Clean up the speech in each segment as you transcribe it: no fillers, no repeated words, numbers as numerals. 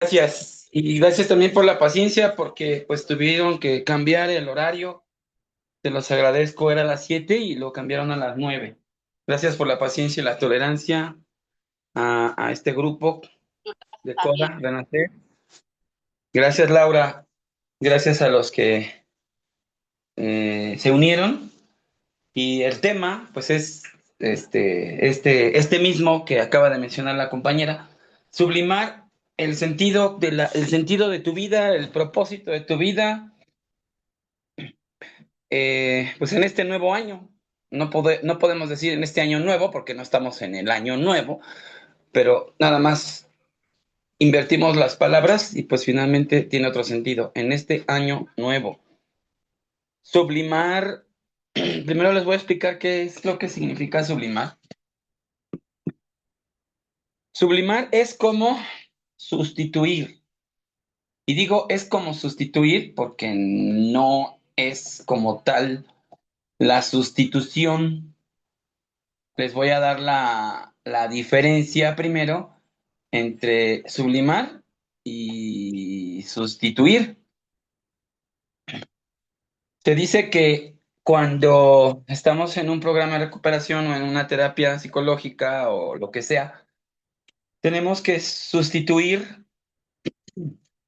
Gracias. Y gracias también por la paciencia, porque pues tuvieron que cambiar el horario. Te los agradezco, era a las 7 y lo cambiaron a las 9. Gracias por la paciencia y la tolerancia a este grupo de CODA, de Nacer. Gracias, Laura. Gracias a los que se unieron. Y el tema, pues es este mismo que acaba de mencionar la compañera, sublimar el sentido de tu vida, el propósito de tu vida, pues en este nuevo año. No podemos decir en este año nuevo porque no estamos en el año nuevo, pero nada más invertimos las palabras y pues finalmente tiene otro sentido. En este año nuevo. Sublimar, primero les voy a explicar qué es lo que significa sublimar. Sublimar es como sustituir. Y digo es como sustituir porque no es como tal la sustitución. Les voy a dar la diferencia primero entre sublimar y sustituir. Se dice que cuando estamos en un programa de recuperación o en una terapia psicológica o lo que sea, tenemos que sustituir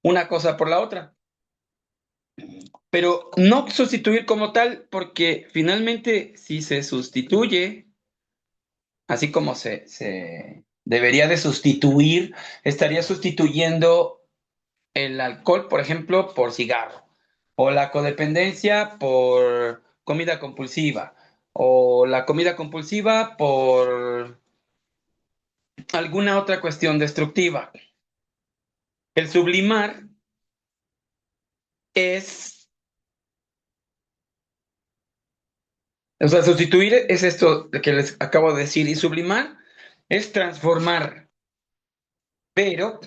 una cosa por la otra. Pero no sustituir como tal, porque finalmente si se sustituye, así como se debería de sustituir, estaría sustituyendo el alcohol, por ejemplo, por cigarro, o la codependencia por comida compulsiva, o la comida compulsiva por alguna otra cuestión destructiva. El sublimar es, o sea, sustituir es esto que les acabo de decir, y sublimar es transformar, pero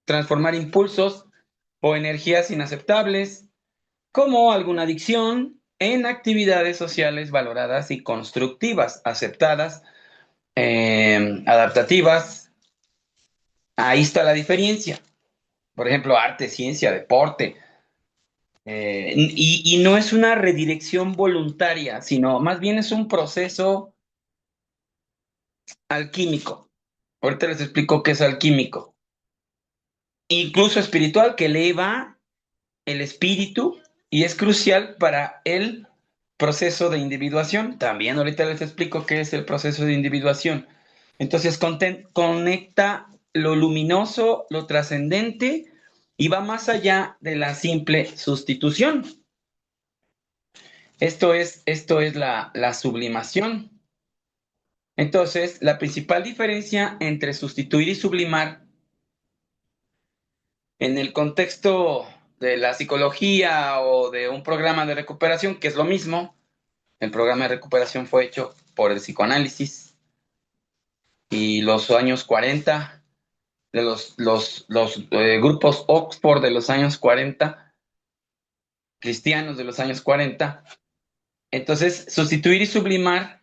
transformar impulsos o energías inaceptables, como alguna adicción, en actividades sociales valoradas y constructivas, aceptadas, adaptativas. Ahí está la diferencia. Por ejemplo, arte, ciencia, deporte. Y no es una redirección voluntaria, sino más bien es un proceso alquímico. Ahorita les explico qué es alquímico. Incluso espiritual, que eleva el espíritu y es crucial para el proceso de individuación. También ahorita les explico qué es el proceso de individuación. Entonces conecta lo luminoso, lo trascendente y va más allá de la simple sustitución. Esto es la sublimación. Entonces, la principal diferencia entre sustituir y sublimar en el contexto de la psicología o de un programa de recuperación, que es lo mismo. El programa de recuperación fue hecho por el psicoanálisis y los años 40 de los grupos Oxford de los años 40, cristianos de los años 40. Entonces, sustituir y sublimar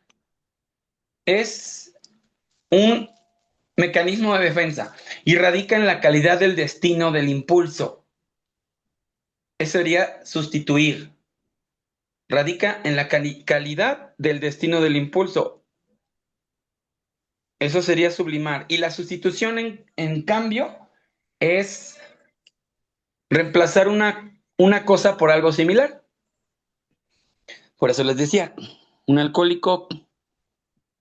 es un mecanismo de defensa y radica en la calidad del destino del impulso. Eso sería sustituir. Radica en la calidad del destino del impulso. Eso sería sublimar. Y la sustitución, en cambio, es reemplazar una cosa por algo similar. Por eso les decía, un alcohólico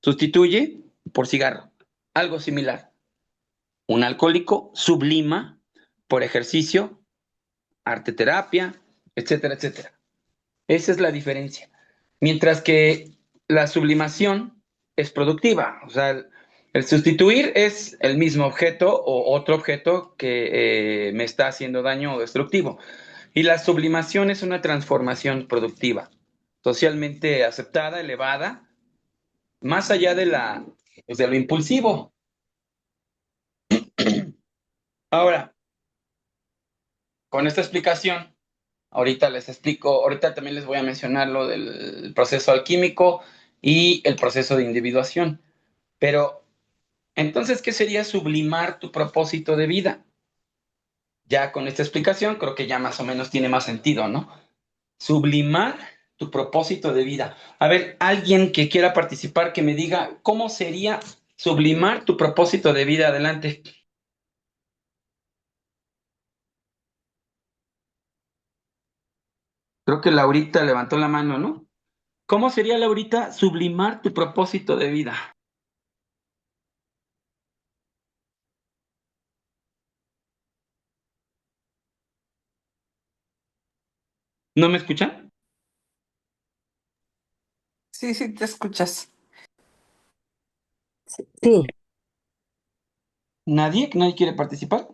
sustituye por cigarro, algo similar. Un alcohólico sublima por ejercicio, arte terapia, etcétera, etcétera. Esa es la diferencia. Mientras que la sublimación es productiva, o sea, el sustituir es el mismo objeto o otro objeto que me está haciendo daño o destructivo. Y la sublimación es una transformación productiva, socialmente aceptada, elevada, más allá pues, de lo impulsivo. Ahora, con esta explicación, ahorita les explico, ahorita también les voy a mencionar lo del proceso alquímico y el proceso de individuación. Pero, entonces, ¿qué sería sublimar tu propósito de vida? Ya con esta explicación creo que ya más o menos tiene más sentido, ¿no? Sublimar tu propósito de vida. A ver, alguien que quiera participar, que me diga cómo sería sublimar tu propósito de vida. Adelante. Creo que Laurita levantó la mano, ¿no? ¿Cómo sería, Laurita, sublimar tu propósito de vida? ¿No me escuchan? Sí, sí, te escuchas. Sí, ¿Nadie? ¿Nadie quiere participar?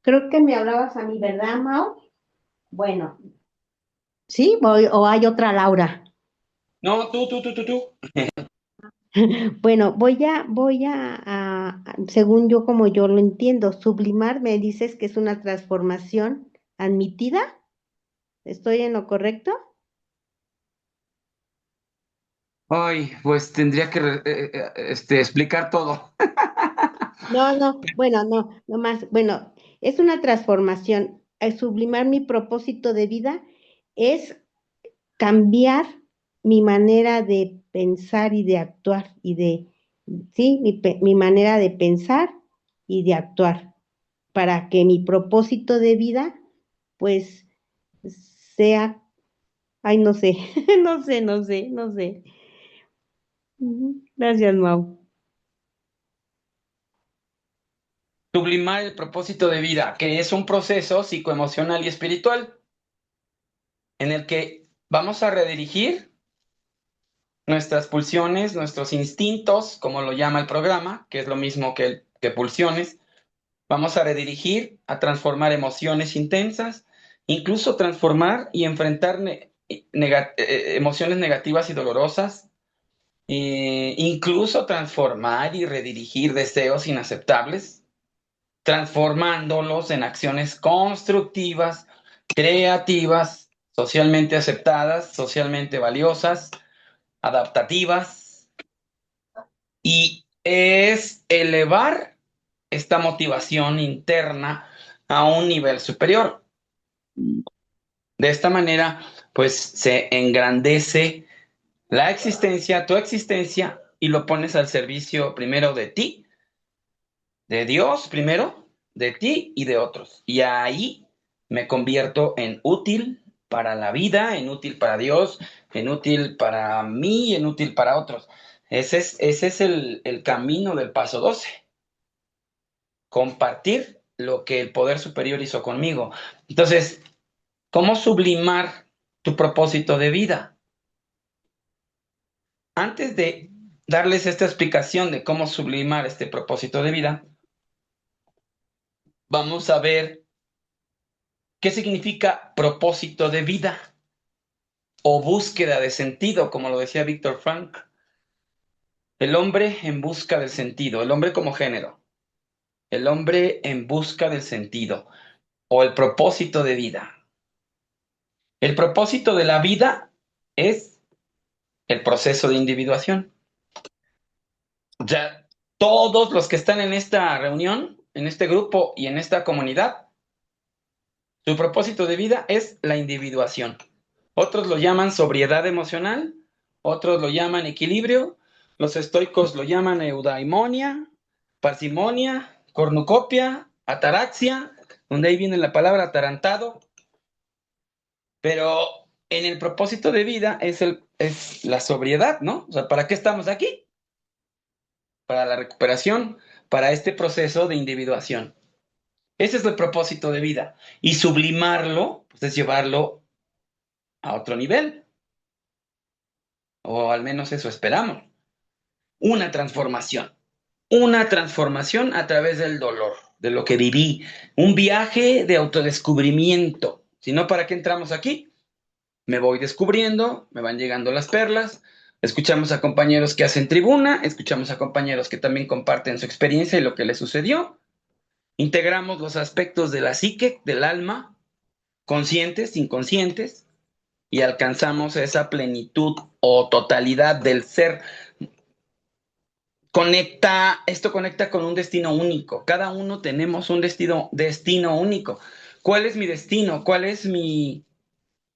creo que me hablabas a mí, ¿verdad, Mao? Bueno, sí, o hay otra Laura. No, tú. Bueno, según yo, como yo lo entiendo, sublimar me dices que es una transformación admitida. ¿Estoy en lo correcto? Ay, pues tendría que explicar todo. No, no, bueno, no más. Bueno, es una transformación. Sublimar mi propósito de vida es cambiar mi manera de pensar y de actuar sí, mi manera de pensar y de actuar para que mi propósito de vida, pues, sea, ay, no sé, no sé. Ujú. Gracias, Mau. Sublimar el propósito de vida, que es un proceso psicoemocional y espiritual en el que vamos a redirigir nuestras pulsiones, nuestros instintos, como lo llama el programa, que es lo mismo que pulsiones. Vamos a redirigir, a transformar emociones intensas, incluso transformar y enfrentar emociones negativas y dolorosas, incluso transformar y redirigir deseos inaceptables, transformándolos en acciones constructivas, creativas, socialmente aceptadas, socialmente valiosas, adaptativas, y es elevar esta motivación interna a un nivel superior. De esta manera, pues se engrandece la existencia, tu existencia, y lo pones al servicio primero de ti, de Dios primero, de ti y de otros. Y ahí me convierto en útil para la vida, en útil para Dios, en útil para mí, en útil para otros. Ese es el camino del paso 12. Compartir lo que el poder superior hizo conmigo. Entonces, ¿cómo sublimar tu propósito de vida? Antes de darles esta explicación de cómo sublimar este propósito de vida, vamos a ver qué significa propósito de vida o búsqueda de sentido, como lo decía Víctor Frank. El hombre en busca del sentido, el hombre como género, el hombre en busca del sentido o el propósito de vida. El propósito de la vida es el proceso de individuación. O sea, todos los que están en esta reunión, en este grupo y en esta comunidad, su propósito de vida es la individuación. Otros lo llaman sobriedad emocional, otros lo llaman equilibrio, los estoicos lo llaman eudaimonia, parsimonia, cornucopia, ataraxia, donde ahí viene la palabra atarantado, pero en el propósito de vida es la sobriedad, ¿no? O sea, ¿para qué estamos aquí? Para la recuperación, para este proceso de individuación. Ese es el propósito de vida. Y sublimarlo, pues es llevarlo a otro nivel, o al menos eso esperamos. Una transformación. Una transformación a través del dolor, de lo que viví. Un viaje de autodescubrimiento. Si no, ¿para qué entramos aquí? Me voy descubriendo, me van llegando las perlas, escuchamos a compañeros que hacen tribuna, escuchamos a compañeros que también comparten su experiencia y lo que les sucedió. Integramos los aspectos de la psique, del alma, conscientes, inconscientes, y alcanzamos esa plenitud o totalidad del ser, esto conecta con un destino único. Cada uno tenemos un destino único. ¿Cuál es mi destino? ¿Cuál es mi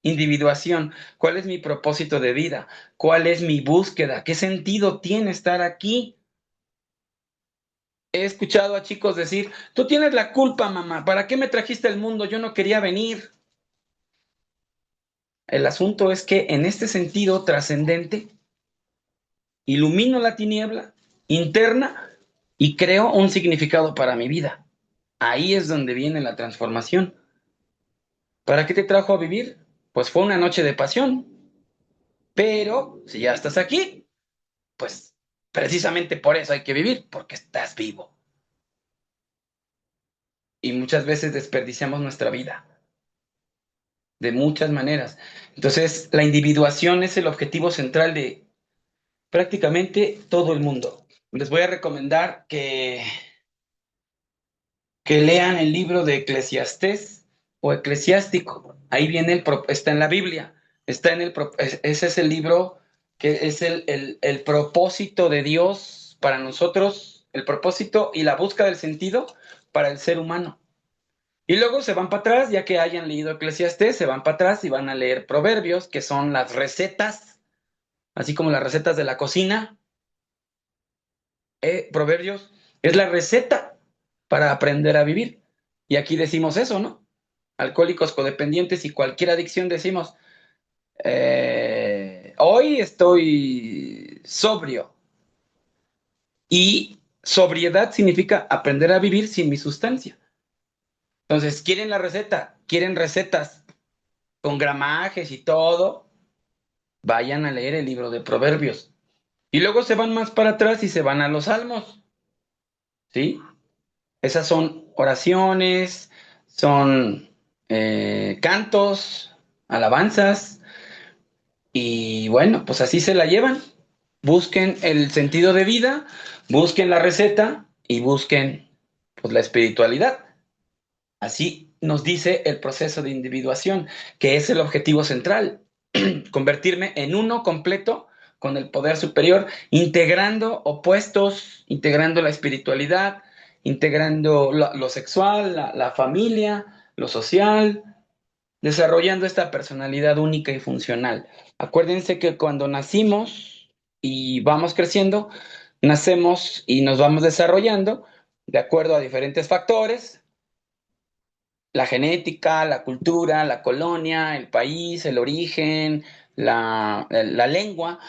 individuación? ¿Cuál es mi propósito de vida? ¿Cuál es mi búsqueda? ¿Qué sentido tiene estar aquí? He escuchado a chicos decir, tú tienes la culpa, mamá, ¿para qué me trajiste al mundo? Yo no quería venir. El asunto es que en este sentido trascendente, ilumino la tiniebla interna y creo un significado para mi vida. Ahí es donde viene la transformación. ¿Para qué te trajo a vivir? Pues fue una noche de pasión. Pero si ya estás aquí, pues precisamente por eso hay que vivir, porque estás vivo. Y muchas veces desperdiciamos nuestra vida, de muchas maneras. Entonces, la individuación es el objetivo central de prácticamente todo el mundo. Les voy a recomendar que lean el libro de Eclesiastés o Eclesiástico. Ahí viene está en la Biblia, ese es el libro que es el propósito de Dios para nosotros, el propósito y la búsqueda del sentido para el ser humano. Y luego se van para atrás, ya que hayan leído Eclesiastés, se van para atrás y van a leer Proverbios, que son las recetas, así como las recetas de la cocina. Proverbios es la receta para aprender a vivir. Y aquí decimos eso, ¿no? Alcohólicos, codependientes y cualquier adicción decimos, hoy estoy sobrio. Y sobriedad significa aprender a vivir sin mi sustancia. Entonces, ¿quieren la receta? ¿Quieren recetas con gramajes y todo? Vayan a leer el libro de Proverbios. Y luego se van más para atrás y se van a los salmos, ¿sí? Esas son oraciones, son cantos, alabanzas, y bueno, pues así se la llevan. Busquen el sentido de vida, busquen la receta y busquen pues la espiritualidad. Así nos dice el proceso de individuación, que es el objetivo central, convertirme en uno completo con el poder superior, integrando opuestos, integrando la espiritualidad, integrando lo sexual, la familia, lo social, desarrollando esta personalidad única y funcional. Acuérdense que cuando nacimos y vamos creciendo, nacemos y nos vamos desarrollando de acuerdo a diferentes factores, la genética, la cultura, la colonia, el país, el origen, la lengua,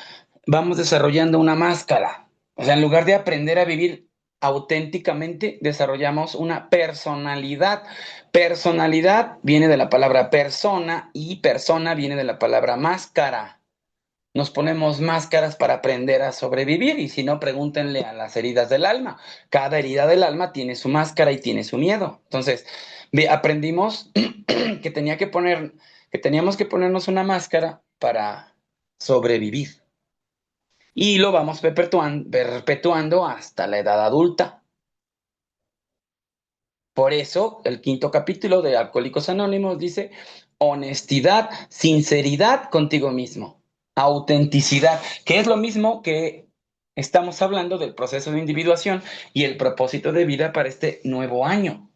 vamos desarrollando una máscara. O sea, en lugar de aprender a vivir auténticamente, desarrollamos una personalidad. Personalidad viene de la palabra persona y persona viene de la palabra máscara. Nos ponemos máscaras para aprender a sobrevivir y si no, pregúntenle a las heridas del alma. Cada herida del alma tiene su máscara y tiene su miedo. Entonces, aprendimos que teníamos que ponernos una máscara para sobrevivir. Y lo vamos perpetuando hasta la edad adulta. Por eso, el quinto capítulo de Alcohólicos Anónimos dice, honestidad, sinceridad contigo mismo, autenticidad, que es lo mismo que estamos hablando del proceso de individuación y el propósito de vida para este nuevo año.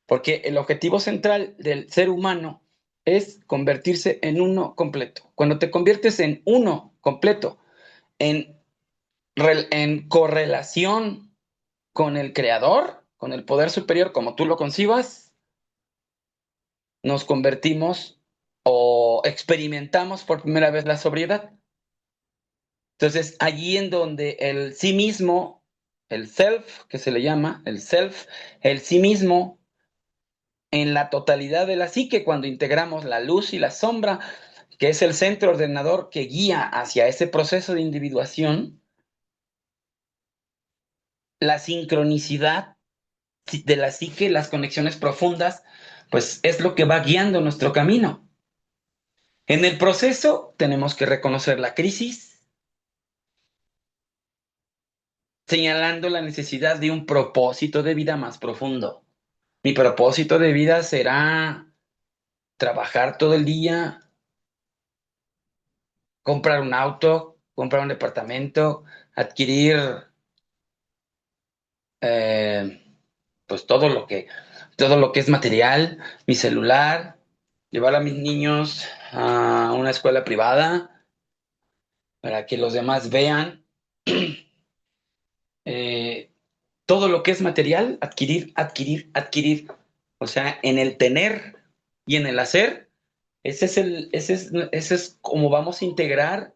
Porque el objetivo central del ser humano es convertirse en uno completo. Cuando te conviertes en uno completo, en, en correlación con el creador, con el poder superior, como tú lo concibas, nos convertimos o experimentamos por primera vez la sobriedad. Entonces, allí en donde el sí mismo, el self, que se le llama, el self, el sí mismo, en la totalidad de la psique, cuando integramos la luz y la sombra, que es el centro ordenador que guía hacia ese proceso de individuación, la sincronicidad de la psique, las conexiones profundas, pues es lo que va guiando nuestro camino. En el proceso tenemos que reconocer la crisis, señalando la necesidad de un propósito de vida más profundo. Mi propósito de vida será trabajar todo el día, comprar un auto, comprar un departamento, adquirir pues todo lo que es material, mi celular, llevar a mis niños a una escuela privada para que los demás vean. Eh, todo lo que es material, adquirir, adquirir, adquirir. O sea, en el tener y en el hacer, ese es como vamos a integrar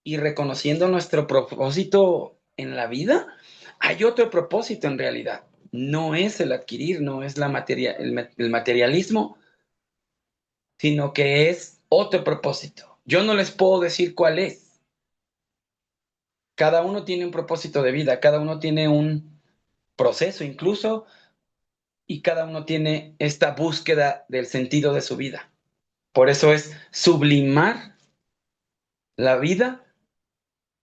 y reconociendo nuestro propósito en la vida. Hay otro propósito en realidad. No es el adquirir, no es el materialismo, sino que es otro propósito. Yo no les puedo decir cuál es. Cada uno tiene un propósito de vida, cada uno tiene un proceso incluso, y cada uno tiene esta búsqueda del sentido de su vida. Por eso es sublimar la vida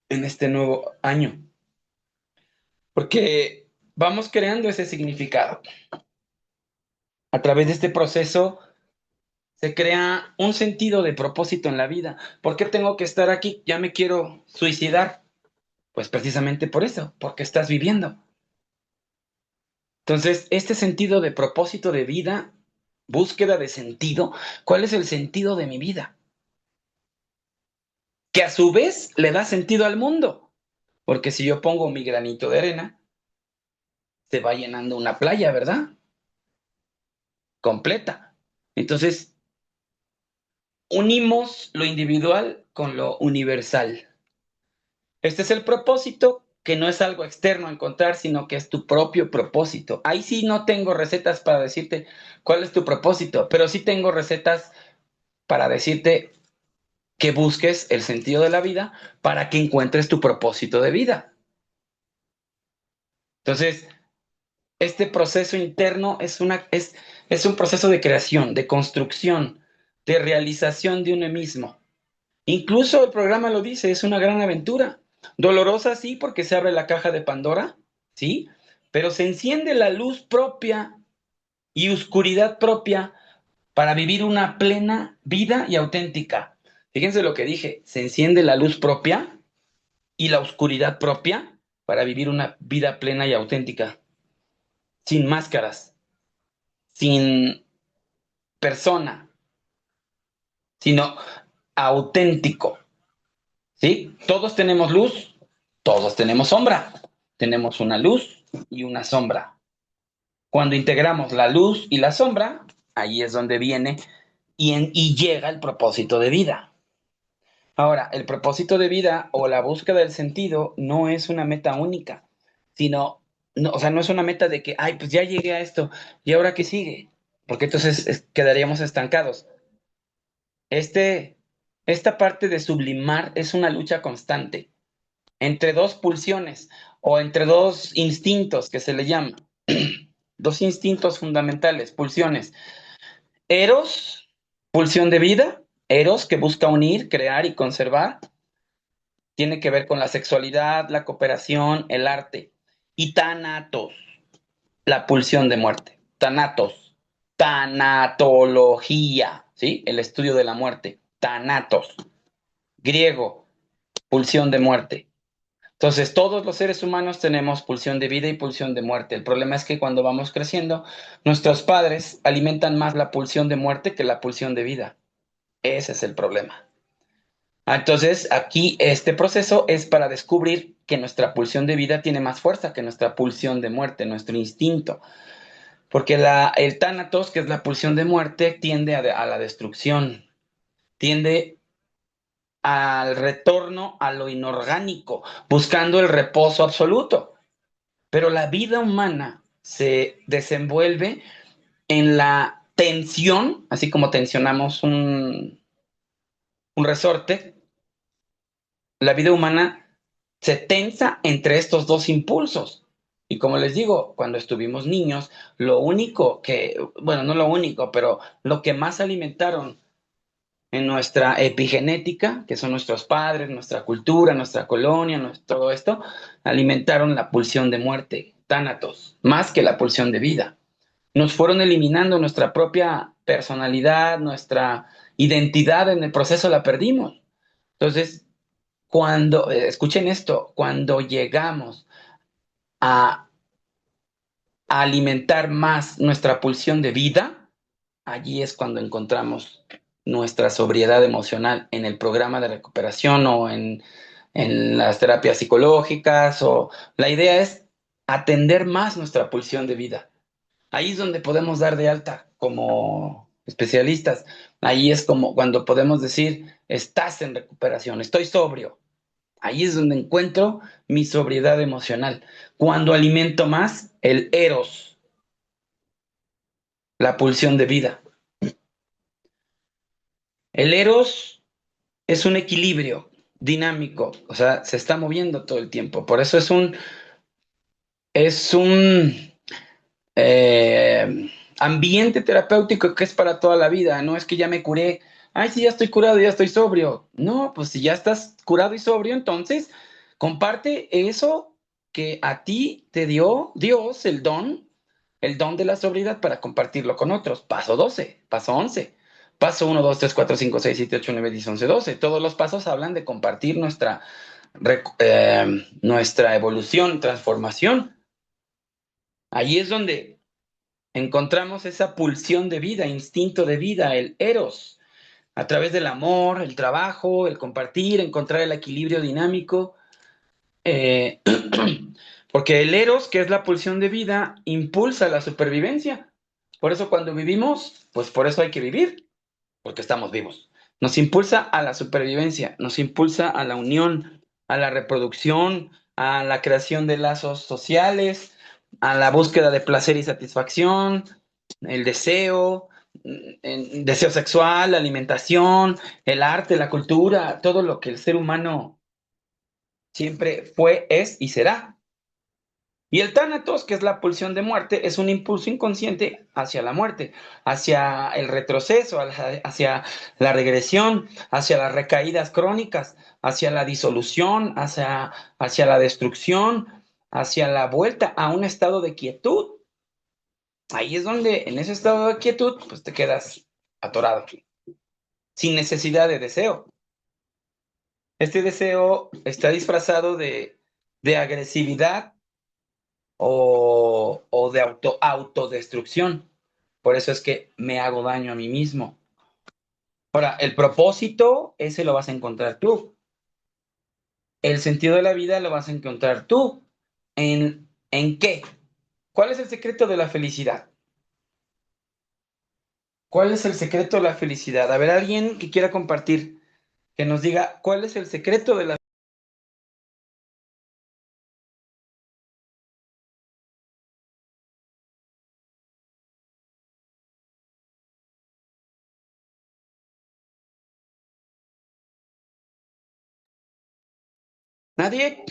en este nuevo año, porque vamos creando ese significado. A través de este proceso se crea un sentido de propósito en la vida. ¿Por qué tengo que estar aquí? Ya me quiero suicidar. Pues precisamente por eso, porque estás viviendo. Entonces, este sentido de propósito de vida, búsqueda de sentido, ¿cuál es el sentido de mi vida? Que a su vez le da sentido al mundo. Porque si yo pongo mi granito de arena, se va llenando una playa, ¿verdad? Completa. Entonces, unimos lo individual con lo universal. Este es el propósito, que no es algo externo a encontrar, sino que es tu propio propósito. Ahí sí no tengo recetas para decirte cuál es tu propósito, pero sí tengo recetas para decirte que busques el sentido de la vida para que encuentres tu propósito de vida. Entonces, este proceso interno es un proceso de creación, de construcción, de realización de uno mismo. Incluso el programa lo dice, es una gran aventura. Dolorosa, sí, porque se abre la caja de Pandora, sí, pero se enciende la luz propia y oscuridad propia para vivir una plena vida y auténtica. Fíjense lo que dije, se enciende la luz propia y la oscuridad propia para vivir una vida plena y auténtica, sin máscaras, sin persona, sino auténtico. ¿Sí? Todos tenemos luz, todos tenemos sombra. Tenemos una luz y una sombra. Cuando integramos la luz y la sombra, ahí es donde viene y llega el propósito de vida. Ahora, el propósito de vida o la búsqueda del sentido no es una meta única, sino, no, o sea, no es una meta de que, ay, pues ya llegué a esto, ¿y ahora qué sigue? Porque entonces quedaríamos estancados. Este, esta parte de sublimar es una lucha constante entre dos pulsiones o entre dos instintos que se le llama. Dos instintos fundamentales, pulsiones. Eros, pulsión de vida, Eros que busca unir, crear y conservar, tiene que ver con la sexualidad, la cooperación, el arte. Y Thanatos, la pulsión de muerte. Thanatos, tanatología, ¿sí? El estudio de la muerte. Thanatos, griego, pulsión de muerte. Entonces, todos los seres humanos tenemos pulsión de vida y pulsión de muerte. El problema es que cuando vamos creciendo, nuestros padres alimentan más la pulsión de muerte que la pulsión de vida. Ese es el problema. Entonces, aquí este proceso es para descubrir que nuestra pulsión de vida tiene más fuerza que nuestra pulsión de muerte, nuestro instinto. Porque el tánatos, que es la pulsión de muerte, tiende a la destrucción, tiende al retorno a lo inorgánico, buscando el reposo absoluto. Pero la vida humana se desenvuelve en la tensión, así como tensionamos un resorte, la vida humana se tensa entre estos dos impulsos. Y como les digo, cuando estuvimos niños, lo único que, bueno, no lo único, pero lo que más alimentaron en nuestra epigenética, que son nuestros padres, nuestra cultura, nuestra colonia, todo esto, alimentaron la pulsión de muerte, tánatos, más que la pulsión de vida. Nos fueron eliminando nuestra propia personalidad, nuestra identidad en el proceso la perdimos. Entonces, Cuando, escuchen esto, cuando llegamos a alimentar más nuestra pulsión de vida, allí es cuando encontramos nuestra sobriedad emocional en el programa de recuperación o en las terapias psicológicas. O la idea es atender más nuestra pulsión de vida. Ahí es donde podemos dar de alta como especialistas. Ahí es como cuando podemos decir, estás en recuperación, estoy sobrio. Ahí es donde encuentro mi sobriedad emocional. Cuando alimento más el eros, la pulsión de vida. El eros es un equilibrio dinámico, o sea, se está moviendo todo el tiempo. Por eso es un ambiente terapéutico que es para toda la vida. No es que ya me curé, ay, sí, ya estoy curado, ya estoy sobrio. No, pues si ya estás curado y sobrio, entonces comparte eso que a ti te dio Dios, el don de la sobriedad para compartirlo con otros. Paso 12, paso 11. Paso 1, 2, 3, 4, 5, 6, 7, 8, 9, 10, 11, 12. Todos los pasos hablan de compartir nuestra evolución, transformación. Ahí es donde encontramos esa pulsión de vida, instinto de vida, el eros, a través del amor, el trabajo, el compartir, encontrar el equilibrio dinámico. Eh, porque el eros, que es la pulsión de vida, impulsa la supervivencia. Por eso cuando vivimos, pues por eso hay que vivir, porque estamos vivos. Nos impulsa a la supervivencia, nos impulsa a la unión, a la reproducción, a la creación de lazos sociales, a la búsqueda de placer y satisfacción, el deseo, el deseo sexual, la alimentación, el arte, la cultura, todo lo que el ser humano siempre fue, es y será. Y el tánatos, que es la pulsión de muerte, es un impulso inconsciente hacia la muerte, hacia el retroceso, hacia la regresión, hacia las recaídas crónicas, hacia la disolución, hacia la destrucción, hacia la vuelta a un estado de quietud. Ahí es donde, en ese estado de quietud, pues te quedas atorado, sin necesidad de deseo. Este deseo está disfrazado de agresividad o de autodestrucción. Por eso es que me hago daño a mí mismo. Ahora, el propósito, ese lo vas a encontrar tú. El sentido de la vida lo vas a encontrar tú. ¿En qué? ¿Cuál es el secreto de la felicidad? ¿Cuál es el secreto de la felicidad? A ver, alguien que quiera compartir, que nos diga cuál es el secreto de la... ¿Nadie?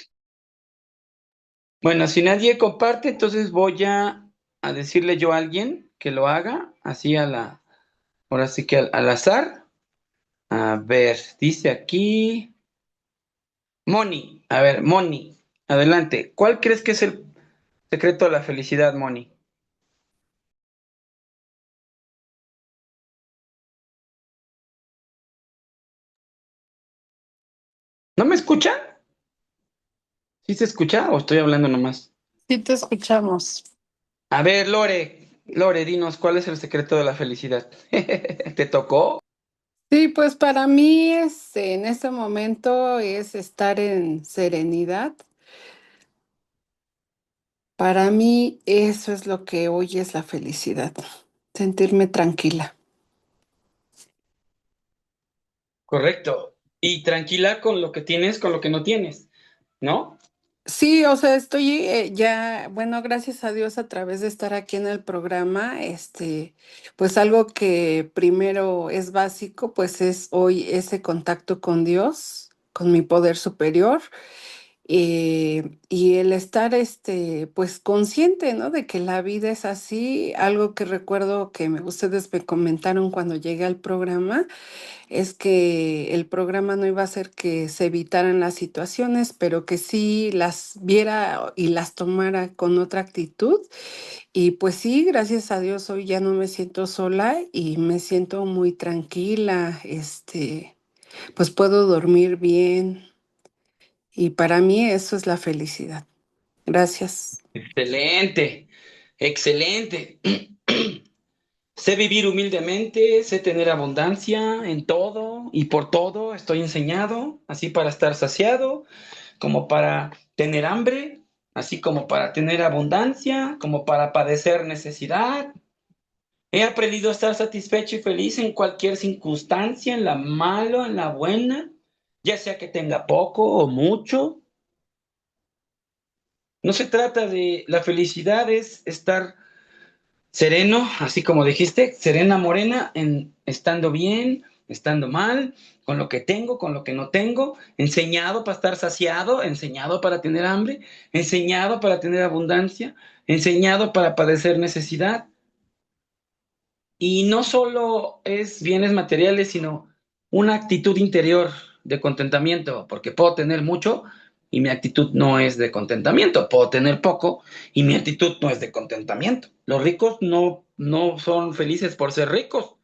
Bueno, si nadie comparte, entonces voy a decirle yo a alguien que lo haga, así ahora sí que al azar. A ver, dice aquí, Moni, a ver, Moni, adelante. ¿Cuál crees que es el secreto de la felicidad, Moni? ¿No me escuchan? ¿Sí se escucha o estoy hablando nomás? Sí, te escuchamos. A ver, Lore, dinos, ¿cuál es el secreto de la felicidad? ¿Te tocó? Sí, pues para mí en este momento es estar en serenidad. Para mí eso es lo que hoy es la felicidad, sentirme tranquila. Correcto. Y tranquila con lo que tienes, con lo que no tienes, ¿no? Sí, o sea, estoy ya, bueno, gracias a Dios a través de estar aquí en el programa, pues algo que primero es básico, pues es hoy ese contacto con Dios, con mi poder superior, y el estar, pues consciente, ¿no? De que la vida es así, algo que recuerdo que ustedes me comentaron cuando llegué al programa es que el programa no iba a hacer que se evitaran las situaciones, pero que sí las viera y las tomara con otra actitud. Y pues sí, gracias a Dios hoy ya no me siento sola y me siento muy tranquila, pues puedo dormir bien. Y para mí eso es la felicidad. Gracias. Excelente, excelente. Sé vivir humildemente, sé tener abundancia en todo y por todo estoy enseñado, así para estar saciado, como para tener hambre, así como para tener abundancia, como para padecer necesidad. He aprendido a estar satisfecho y feliz en cualquier circunstancia, en la mala, en la buena, ya sea que tenga poco o mucho. No se trata de la felicidad, es estar sereno, así como dijiste, serena morena, en estando bien, estando mal, con lo que tengo, con lo que no tengo, enseñado para estar saciado, enseñado para tener hambre, enseñado para tener abundancia, enseñado para padecer necesidad. Y no solo es bienes materiales, sino una actitud interior de contentamiento, porque puedo tener mucho y mi actitud no es de contentamiento, puedo tener poco y mi actitud no es de contentamiento. Los ricos no son felices por ser ricos,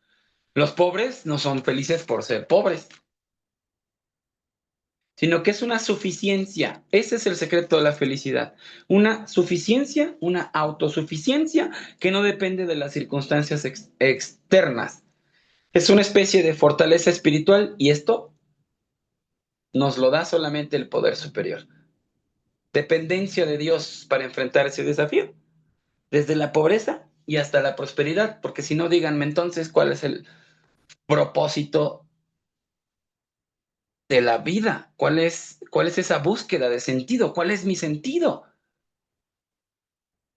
los pobres no son felices por ser pobres, sino que es una suficiencia. Ese es el secreto de la felicidad. Una suficiencia, una autosuficiencia que no depende de las circunstancias externas. Es una especie de fortaleza espiritual y esto nos lo da solamente el poder superior. Dependencia de Dios para enfrentar ese desafío, desde la pobreza y hasta la prosperidad, porque si no, díganme entonces cuál es el propósito de la vida, cuál es esa búsqueda de sentido, cuál es mi sentido.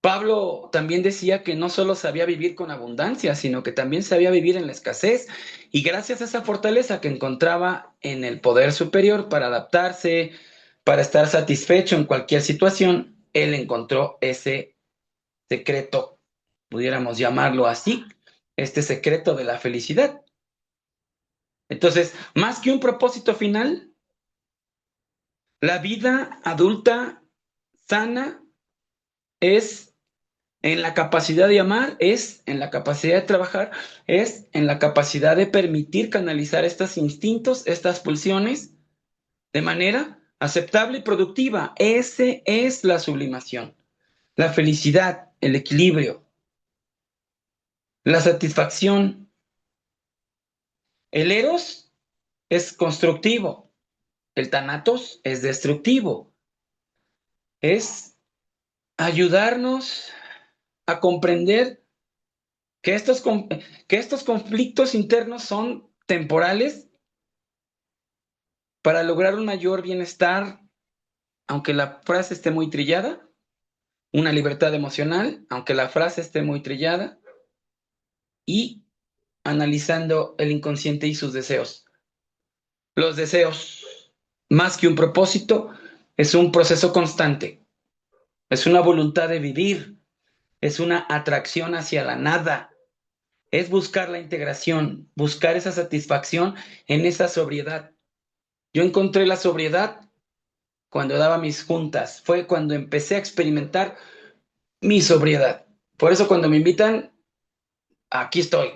Pablo también decía que no solo sabía vivir con abundancia, sino que también sabía vivir en la escasez. Y gracias a esa fortaleza que encontraba en el poder superior para adaptarse, para estar satisfecho en cualquier situación, él encontró ese secreto, pudiéramos llamarlo así, este secreto de la felicidad. Entonces, más que un propósito final, la vida adulta sana es en la capacidad de amar, es en la capacidad de trabajar, es en la capacidad de permitir canalizar estos instintos, estas pulsiones, de manera aceptable y productiva. Ese es la sublimación, la felicidad, el equilibrio, la satisfacción. El eros es constructivo, el thanatos es destructivo, es ayudarnos a comprender que que estos conflictos internos son temporales para lograr un mayor bienestar, aunque la frase esté muy trillada, una libertad emocional, aunque la frase esté muy trillada, y analizando el inconsciente y sus deseos. Los deseos, más que un propósito, es un proceso constante, es una voluntad de vivir, es una atracción hacia la nada, es buscar la integración, buscar esa satisfacción en esa sobriedad. Yo encontré la sobriedad cuando daba mis juntas, fue cuando empecé a experimentar mi sobriedad. Por eso cuando me invitan, aquí estoy,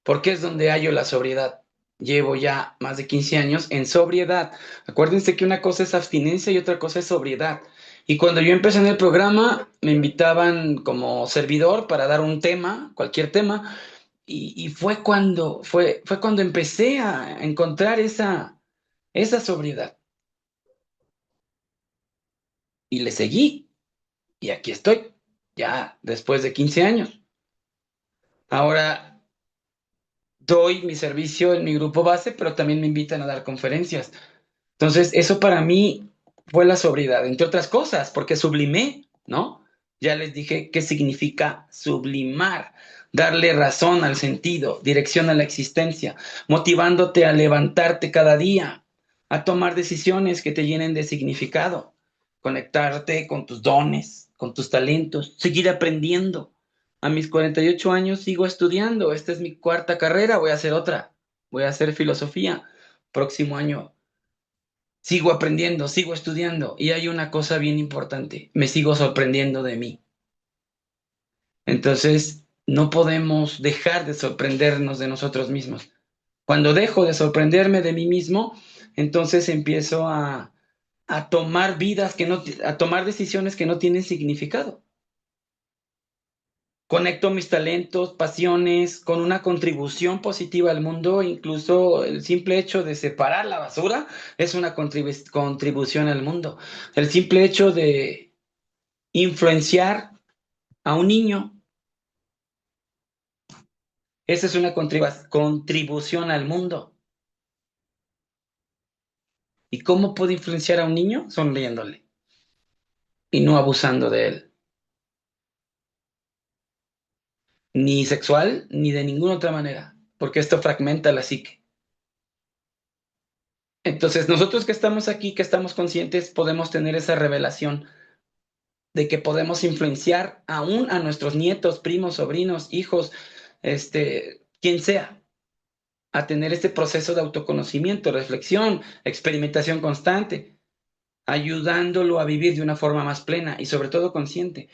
porque es donde hallo la sobriedad. Llevo ya más de 15 años en sobriedad. Acuérdense que una cosa es abstinencia y otra cosa es sobriedad. Y cuando yo empecé en el programa, me invitaban como servidor para dar un tema, cualquier tema, y fue cuando empecé a encontrar esa sobriedad. Y le seguí, y aquí estoy, ya después de 15 años. Ahora doy mi servicio en mi grupo base, pero también me invitan a dar conferencias. Entonces, eso para mí fue la sobriedad, entre otras cosas, porque sublimé, ¿no? Ya les dije qué significa sublimar, darle razón al sentido, dirección a la existencia, motivándote a levantarte cada día, a tomar decisiones que te llenen de significado, conectarte con tus dones, con tus talentos, seguir aprendiendo. A mis 48 años sigo estudiando, esta es mi cuarta carrera, voy a hacer otra, voy a hacer filosofía. Próximo año sigo aprendiendo, sigo estudiando y hay una cosa bien importante, me sigo sorprendiendo de mí. Entonces, no podemos dejar de sorprendernos de nosotros mismos. Cuando dejo de sorprenderme de mí mismo, entonces empiezo a a tomar a tomar decisiones que no tienen significado. Conecto mis talentos, pasiones con una contribución positiva al mundo. Incluso el simple hecho de separar la basura es una contribución al mundo. El simple hecho de influenciar a un niño, esa es una contribución al mundo. ¿Y cómo puedo influenciar a un niño? Sonriéndole y no abusando de él. Ni sexual, ni de ninguna otra manera, porque esto fragmenta la psique. Entonces, nosotros que estamos aquí, que estamos conscientes, podemos tener esa revelación de que podemos influenciar aún a nuestros nietos, primos, sobrinos, hijos, quien sea, a tener este proceso de autoconocimiento, reflexión, experimentación constante, ayudándolo a vivir de una forma más plena y sobre todo consciente.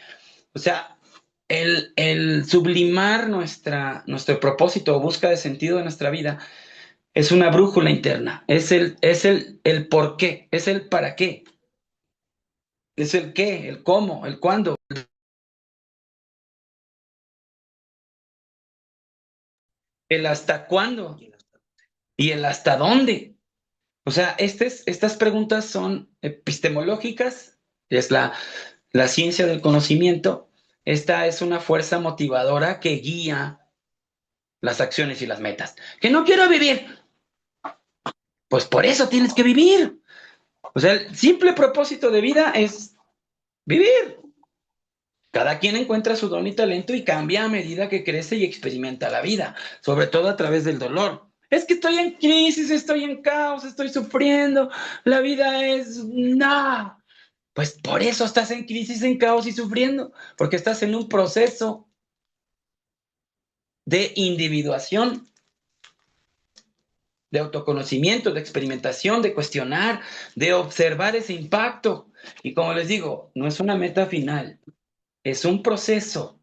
O sea, el sublimar nuestro propósito o busca de sentido de nuestra vida es una brújula interna, es el por qué, es el para qué, es el qué, el cómo, el cuándo, el hasta cuándo y el hasta dónde. O sea, estas preguntas son epistemológicas, es la ciencia del conocimiento. Esta es una fuerza motivadora que guía las acciones y las metas. Que no quiero vivir, pues por eso tienes que vivir. O sea, el simple propósito de vida es vivir. Cada quien encuentra su don y talento y cambia a medida que crece y experimenta la vida, sobre todo a través del dolor. Es que estoy en crisis, estoy en caos, estoy sufriendo, la vida es nada. Pues por eso estás en crisis, en caos y sufriendo, porque estás en un proceso de individuación, de autoconocimiento, de experimentación, de cuestionar, de observar ese impacto. Y como les digo, no es una meta final, es un proceso.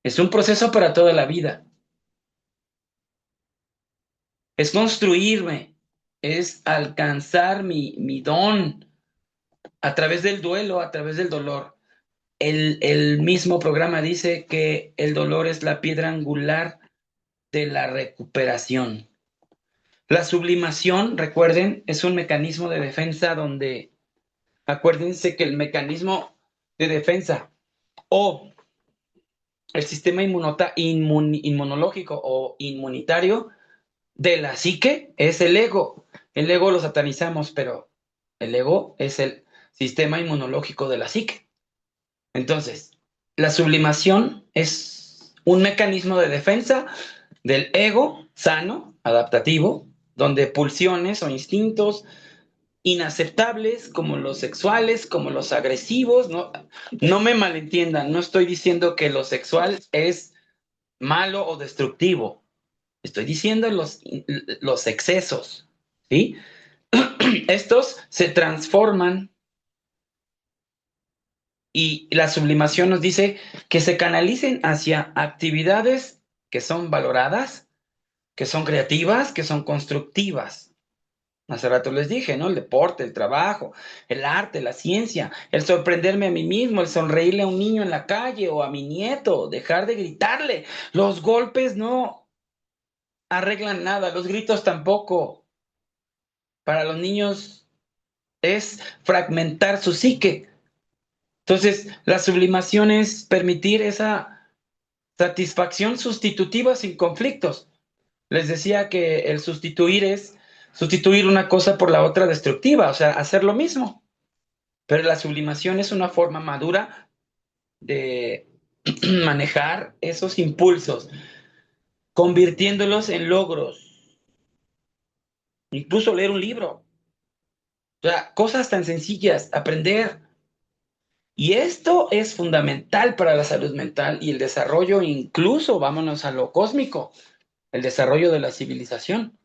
Es un proceso para toda la vida. Es construirme, es alcanzar mi don a través del duelo, a través del dolor. El mismo programa dice que el dolor es la piedra angular de la recuperación. La sublimación, recuerden, es un mecanismo de defensa donde, acuérdense que el mecanismo de defensa o el sistema inmunológico o inmunitario de la psique es el ego. El ego lo satanizamos, pero el ego es el sistema inmunológico de la psique. Entonces, la sublimación es un mecanismo de defensa del ego sano, adaptativo, donde pulsiones o instintos inaceptables como los sexuales, como los agresivos, no me malentiendan, no estoy diciendo que lo sexual es malo o destructivo. Estoy diciendo los excesos, ¿sí? Estos se transforman y la sublimación nos dice que se canalicen hacia actividades que son valoradas, que son creativas, que son constructivas. Hace rato les dije, ¿no? El deporte, el trabajo, el arte, la ciencia, el sorprenderme a mí mismo, el sonreírle a un niño en la calle o a mi nieto, dejar de gritarle. Los golpes no arreglan nada, los gritos tampoco. Para los niños es fragmentar su psique. Entonces, la sublimación es permitir esa satisfacción sustitutiva sin conflictos. Les decía que el sustituir es sustituir una cosa por la otra destructiva, o sea, hacer lo mismo. Pero la sublimación es una forma madura de manejar esos impulsos, convirtiéndolos en logros. Incluso leer un libro. O sea, cosas tan sencillas, aprender. Y esto es fundamental para la salud mental y el desarrollo, incluso, vámonos a lo cósmico, el desarrollo de la civilización.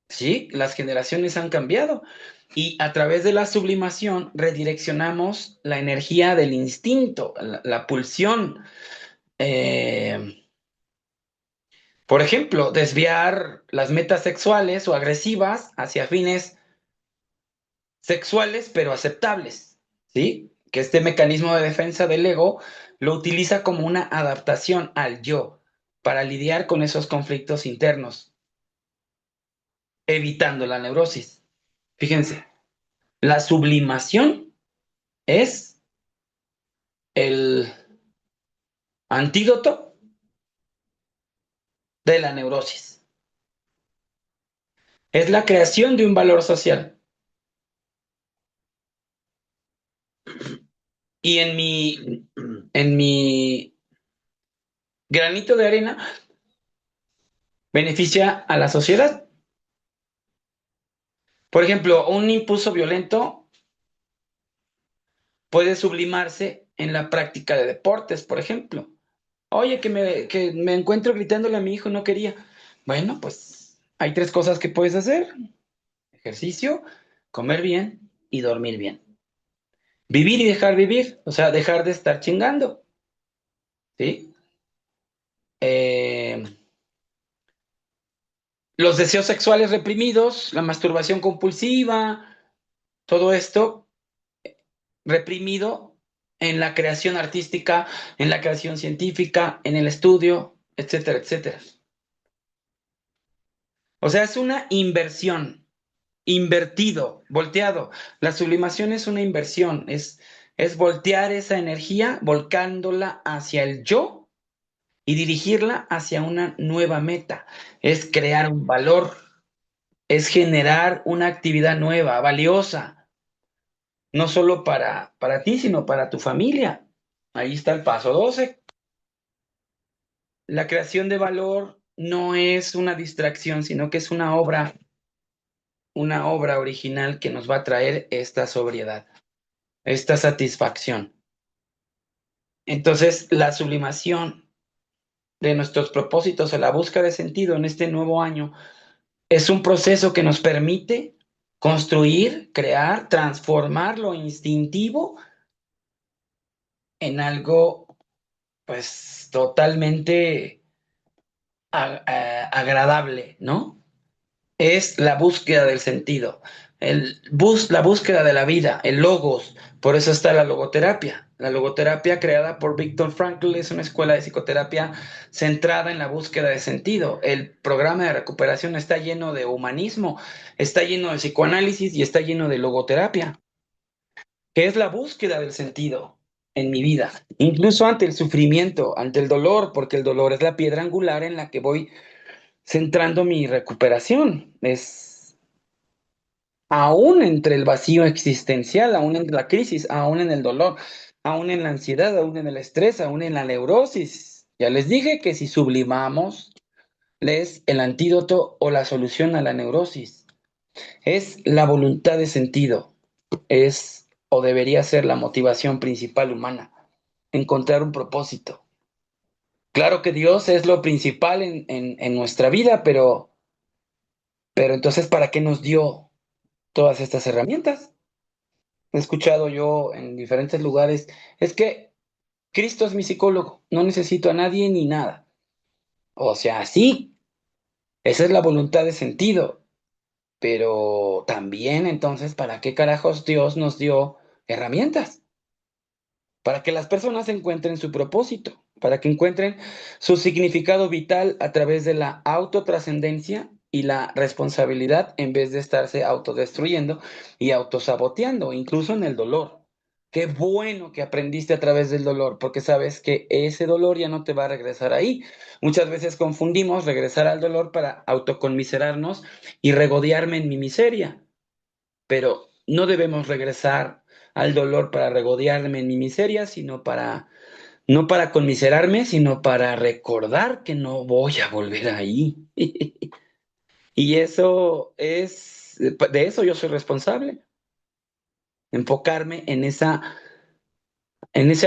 Sí, las generaciones han cambiado y a través de la sublimación redireccionamos la energía del instinto, la pulsión, Por ejemplo, desviar las metas sexuales o agresivas hacia fines sexuales pero aceptables, ¿sí? Que este mecanismo de defensa del ego lo utiliza como una adaptación al yo para lidiar con esos conflictos internos, evitando la neurosis. Fíjense, la sublimación es el antídoto de la neurosis. Es la creación de un valor social. Y en mi granito de arena beneficia a la sociedad. Por ejemplo, un impulso violento puede sublimarse en la práctica de deportes, por ejemplo. Oye, que me encuentro gritándole a mi hijo, no quería. Bueno, pues hay tres cosas que puedes hacer: ejercicio, comer bien y dormir bien. Vivir y dejar vivir, o sea, dejar de estar chingando, ¿sí? Eh, los deseos sexuales reprimidos, la masturbación compulsiva, todo esto reprimido en la creación artística, en la creación científica, en el estudio, etcétera, etcétera. O sea, es una inversión, invertido, volteado. La sublimación es una inversión, es voltear esa energía, volcándola hacia el yo y dirigirla hacia una nueva meta. Es crear un valor, es generar una actividad nueva, valiosa, no solo para ti, sino para tu familia. Ahí está el paso 12. La creación de valor no es una distracción, sino que es una obra original que nos va a traer esta sobriedad, esta satisfacción. Entonces, la sublimación de nuestros propósitos a la búsqueda de sentido en este nuevo año es un proceso que nos permite construir, crear, transformar lo instintivo en algo, pues, totalmente agradable, ¿no? Es la búsqueda del sentido, la búsqueda de la vida, el logos. Por eso está la logoterapia. La logoterapia creada por Viktor Frankl es una escuela de psicoterapia centrada en la búsqueda de sentido. El programa de recuperación está lleno de humanismo, está lleno de psicoanálisis y está lleno de logoterapia, que es la búsqueda del sentido en mi vida, incluso ante el sufrimiento, ante el dolor, porque el dolor es la piedra angular en la que voy centrando mi recuperación. Es aún entre el vacío existencial, aún en la crisis, aún en el dolor, aún en la ansiedad, aún en el estrés, aún en la neurosis. Ya les dije que si sublimamos, es el antídoto o la solución a la neurosis. Es la voluntad de sentido. Es o debería ser la motivación principal humana. Encontrar un propósito. Claro que Dios es lo principal en nuestra vida, pero entonces, ¿para qué nos dio todas estas herramientas? He escuchado yo en diferentes lugares, es que Cristo es mi psicólogo, no necesito a nadie ni nada. O sea, sí, esa es la voluntad de sentido, pero también entonces, ¿para qué carajos Dios nos dio herramientas? Para que las personas encuentren su propósito, para que encuentren su significado vital a través de la autotrascendencia y la responsabilidad en vez de estarse autodestruyendo y autosaboteando, incluso en el dolor. Qué bueno que aprendiste a través del dolor, porque sabes que ese dolor ya no te va a regresar ahí. Muchas veces confundimos regresar al dolor para autoconmiserarnos y regodearme en mi miseria, pero no debemos regresar al dolor para regodearme en mi miseria, no para conmiserarme, sino para recordar que no voy a volver ahí. Y de eso yo soy responsable, enfocarme en ese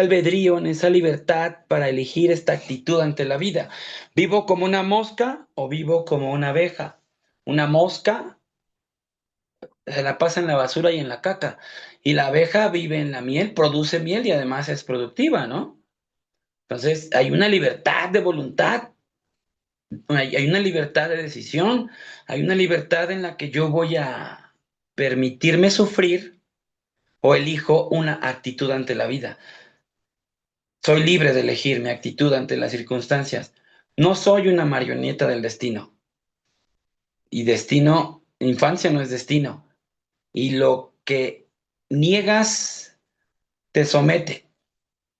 albedrío, en esa libertad para elegir esta actitud ante la vida. ¿Vivo como una mosca o vivo como una abeja? Una mosca se la pasa en la basura y en la caca. Y la abeja vive en la miel, produce miel y además es productiva, ¿no? Entonces hay una libertad de voluntad hay una libertad de decisión, hay una libertad en la que yo voy a permitirme sufrir o elijo una actitud ante la vida. Soy libre de elegir mi actitud ante las circunstancias. No soy una marioneta del destino. Y destino, infancia no es destino. Y lo que niegas te somete,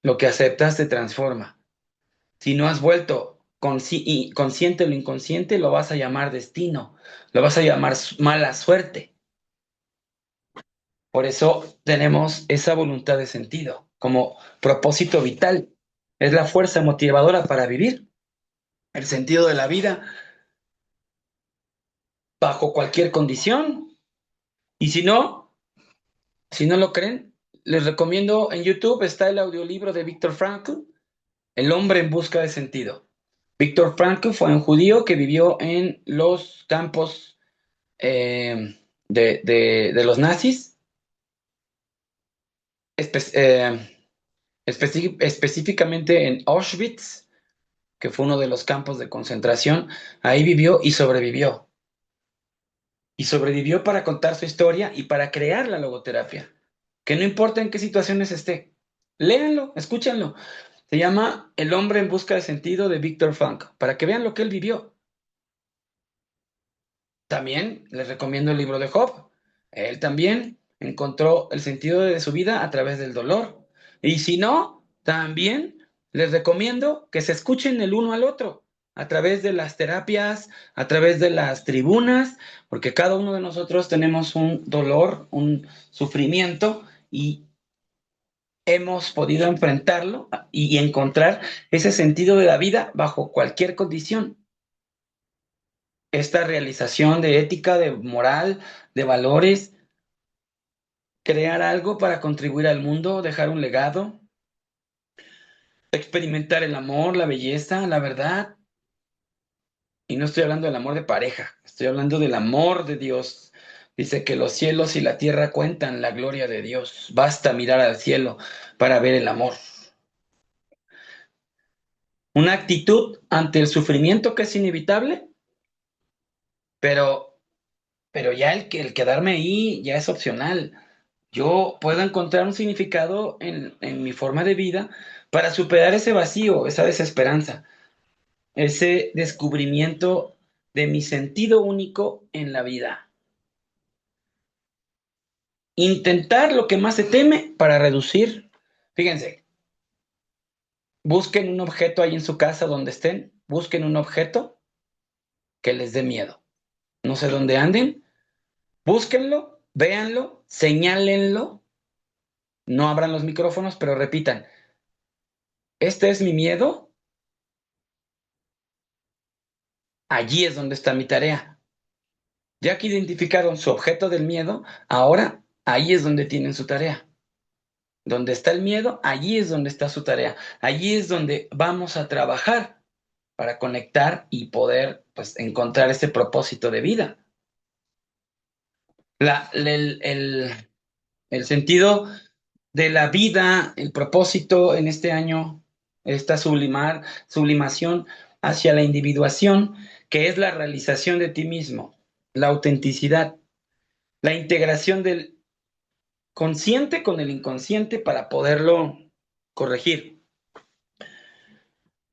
lo que aceptas te transforma. Si no has vuelto consciente o lo inconsciente, lo vas a llamar destino, lo vas a llamar mala suerte. Por eso tenemos esa voluntad de sentido como propósito vital. Es la fuerza motivadora para vivir el sentido de la vida bajo cualquier condición. Y si no lo creen, les recomiendo en YouTube está el audiolibro de Viktor Frankl, El hombre en busca de sentido. Viktor Frankl fue un judío que vivió en los campos de los nazis, espe- eh, específicamente en Auschwitz, que fue uno de los campos de concentración. Ahí vivió y sobrevivió. Y sobrevivió para contar su historia y para crear la logoterapia. Que no importa en qué situaciones esté. Léanlo, escúchenlo. Se llama El hombre en busca de sentido de Viktor Frankl, para que vean lo que él vivió. También les recomiendo el libro de Job. Él también encontró el sentido de su vida a través del dolor. Y si no, también les recomiendo que se escuchen el uno al otro a través de las terapias, a través de las tribunas, porque cada uno de nosotros tenemos un dolor, un sufrimiento y hemos podido enfrentarlo y encontrar ese sentido de la vida bajo cualquier condición. Esta realización de ética, de moral, de valores, crear algo para contribuir al mundo, dejar un legado, experimentar el amor, la belleza, la verdad. Y no estoy hablando del amor de pareja, estoy hablando del amor de Dios. Dice que los cielos y la tierra cuentan la gloria de Dios. Basta mirar al cielo para ver el amor. Una actitud ante el sufrimiento que es inevitable, pero, pero ya el quedarme ahí ya es opcional. Yo puedo encontrar un significado en mi forma de vida para superar ese vacío, esa desesperanza, ese descubrimiento de mi sentido único en la vida. Intentar lo que más se teme para reducir. Fíjense, busquen un objeto ahí en su casa donde estén, busquen un objeto que les dé miedo. No sé dónde anden, búsquenlo, véanlo, señálenlo, no abran los micrófonos, pero repitan, este es mi miedo, allí es donde está mi tarea. Ya que identificaron su objeto del miedo, ahora ahí es donde tienen su tarea. Donde está el miedo, allí es donde está su tarea. Allí es donde vamos a trabajar para conectar y poder pues, encontrar ese propósito de vida. La, el sentido de la vida, el propósito en este año, esta sublimación hacia la individuación, que es la realización de ti mismo, la autenticidad, la integración del consciente con el inconsciente para poderlo corregir,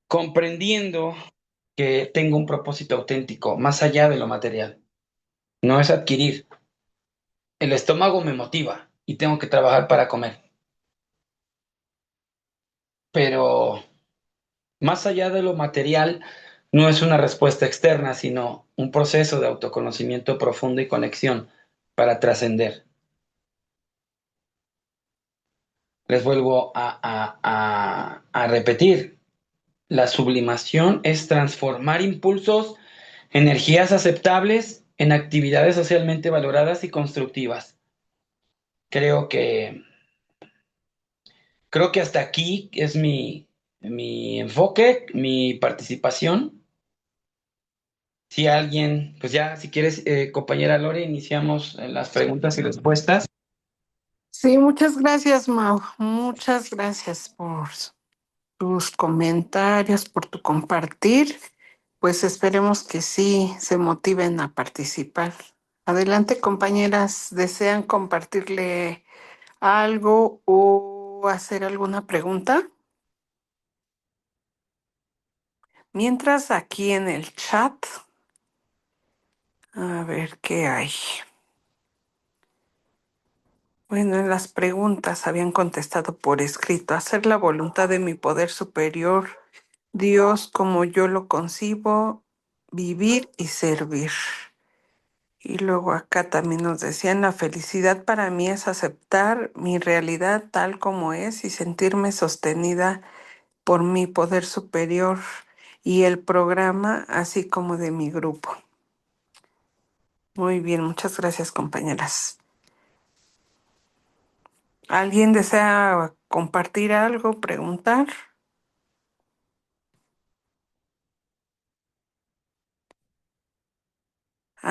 comprendiendo que tengo un propósito auténtico más allá de lo material. No es adquirir. El estómago me motiva y tengo que trabajar para comer. Pero más allá de lo material, no es una respuesta externa, sino un proceso de autoconocimiento profundo y conexión para trascender. Les vuelvo a repetir, la sublimación es transformar impulsos, energías aceptables en actividades socialmente valoradas y constructivas. Creo que, creo que hasta aquí es mi enfoque, mi participación. Si alguien, pues ya, si quieres, compañera Lore, iniciamos las preguntas y respuestas. Sí, muchas gracias, Mau. Muchas gracias por tus comentarios, por tu compartir. Pues esperemos que sí se motiven a participar. Adelante, compañeras, ¿desean compartirle algo o hacer alguna pregunta? Mientras aquí en el chat, a ver qué hay. Bueno, en las preguntas habían contestado por escrito, hacer la voluntad de mi poder superior, Dios como yo lo concibo, vivir y servir. Y luego acá también nos decían, la felicidad para mí es aceptar mi realidad tal como es y sentirme sostenida por mi poder superior y el programa, así como de mi grupo. Muy bien, muchas gracias, compañeras. ¿Alguien desea compartir algo, preguntar?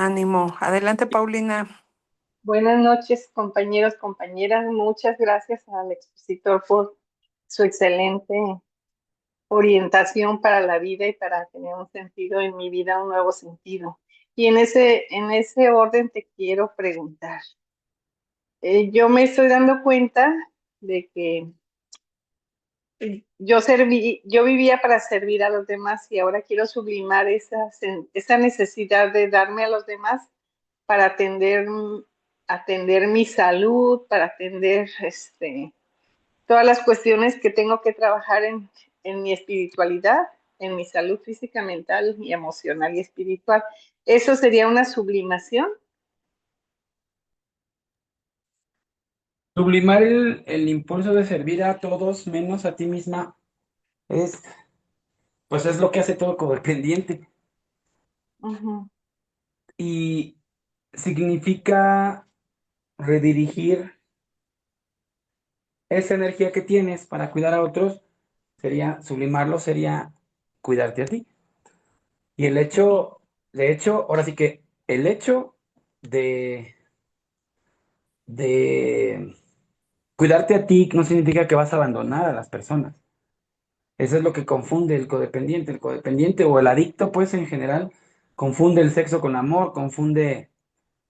Ánimo. Adelante, Paulina. Buenas noches, compañeros, compañeras. Muchas gracias al expositor por su excelente orientación para la vida y para tener un sentido en mi vida, un nuevo sentido. Y en ese orden te quiero preguntar. Yo me estoy dando cuenta de que yo vivía para servir a los demás y ahora quiero sublimar esa necesidad de darme a los demás para atender mi salud, para atender todas las cuestiones que tengo que trabajar en mi espiritualidad, en mi salud física, mental y emocional y espiritual. ¿Eso sería una sublimación? Sublimar el impulso de servir a todos menos a ti misma es, pues es lo que hace todo codependiente. Ujú, Y significa redirigir esa energía que tienes para cuidar a otros, sería sublimarlo, sería cuidarte a ti. Y el hecho, de hecho, ahora sí que el hecho de, de cuidarte a ti no significa que vas a abandonar a las personas. Eso es lo que confunde el codependiente. El codependiente o el adicto, pues en general, confunde el sexo con amor, confunde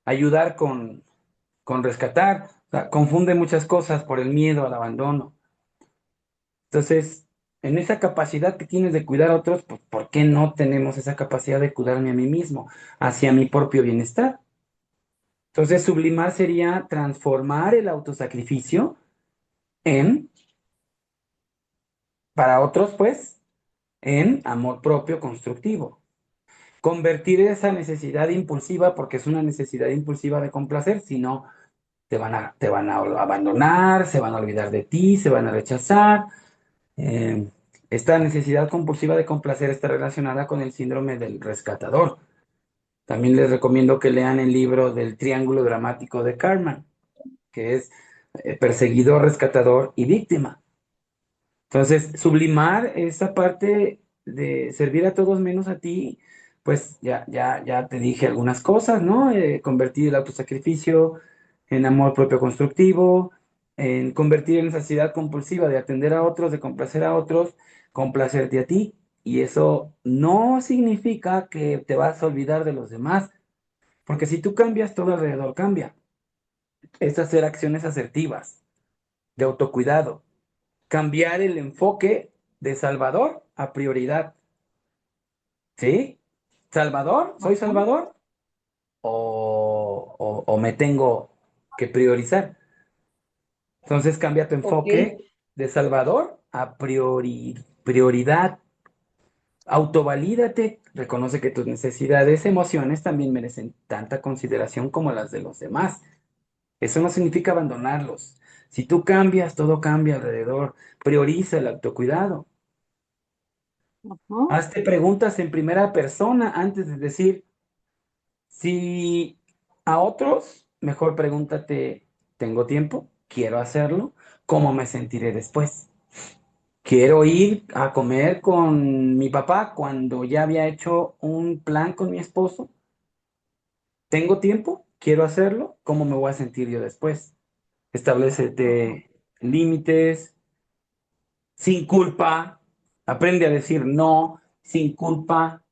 ayudar con rescatar, o sea, confunde muchas cosas por el miedo al abandono. Entonces, en esa capacidad que tienes de cuidar a otros, pues, ¿por qué no tenemos esa capacidad de cuidarme a mí mismo, hacia mi propio bienestar? Entonces, sublimar sería transformar el autosacrificio en, para otros, pues, en amor propio constructivo. Convertir esa necesidad impulsiva, porque es una necesidad impulsiva de complacer, si no, te van a abandonar, se van a olvidar de ti, se van a rechazar. Eh, Esta necesidad compulsiva de complacer está relacionada con el síndrome del rescatador. También les recomiendo que lean el libro del triángulo dramático de Karman, que es perseguidor, rescatador y víctima. Entonces, sublimar esa parte de servir a todos menos a ti, pues ya te dije algunas cosas, ¿no? Convertir el autosacrificio en amor propio constructivo, en convertir en necesidad compulsiva de atender a otros, de complacer a otros, complacerte a ti. Y eso no significa que te vas a olvidar de los demás, porque si tú cambias, todo alrededor cambia. Es hacer acciones asertivas, de autocuidado, cambiar el enfoque de Salvador a prioridad. ¿Sí? ¿Salvador? ¿Soy ujú. Salvador? ¿O me tengo que priorizar? Entonces cambia tu Ok, enfoque de Salvador a prioridad. Autovalídate, reconoce que tus necesidades, emociones también merecen tanta consideración como las de los demás. Eso no significa abandonarlos. Si tú cambias, todo cambia alrededor. Prioriza el autocuidado. ujú, Hazte preguntas en primera persona antes de decir, si a otros, mejor pregúntate, ¿tengo tiempo? ¿Quiero hacerlo? ¿Cómo me sentiré después? Quiero ir a comer con mi papá cuando ya había hecho un plan con mi esposo. ¿Tengo tiempo? ¿Quiero hacerlo? ¿Cómo me voy a sentir yo después? ujú. Establécete límites sin culpa. Aprende a decir no sin culpa.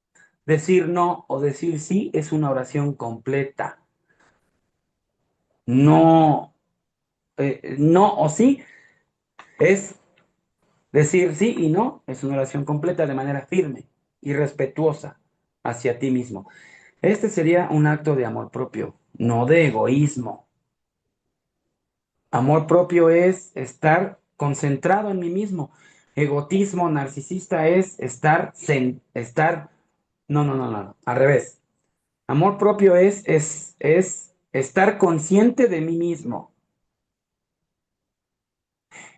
Decir no o decir sí es una oración completa. No, no o sí es decir sí y no, es una oración completa de manera firme y respetuosa hacia ti mismo. Este sería un acto de amor propio, no de egoísmo. Amor propio es estar concentrado en mí mismo. Egotismo narcisista es no, al revés. Amor propio es estar consciente de mí mismo.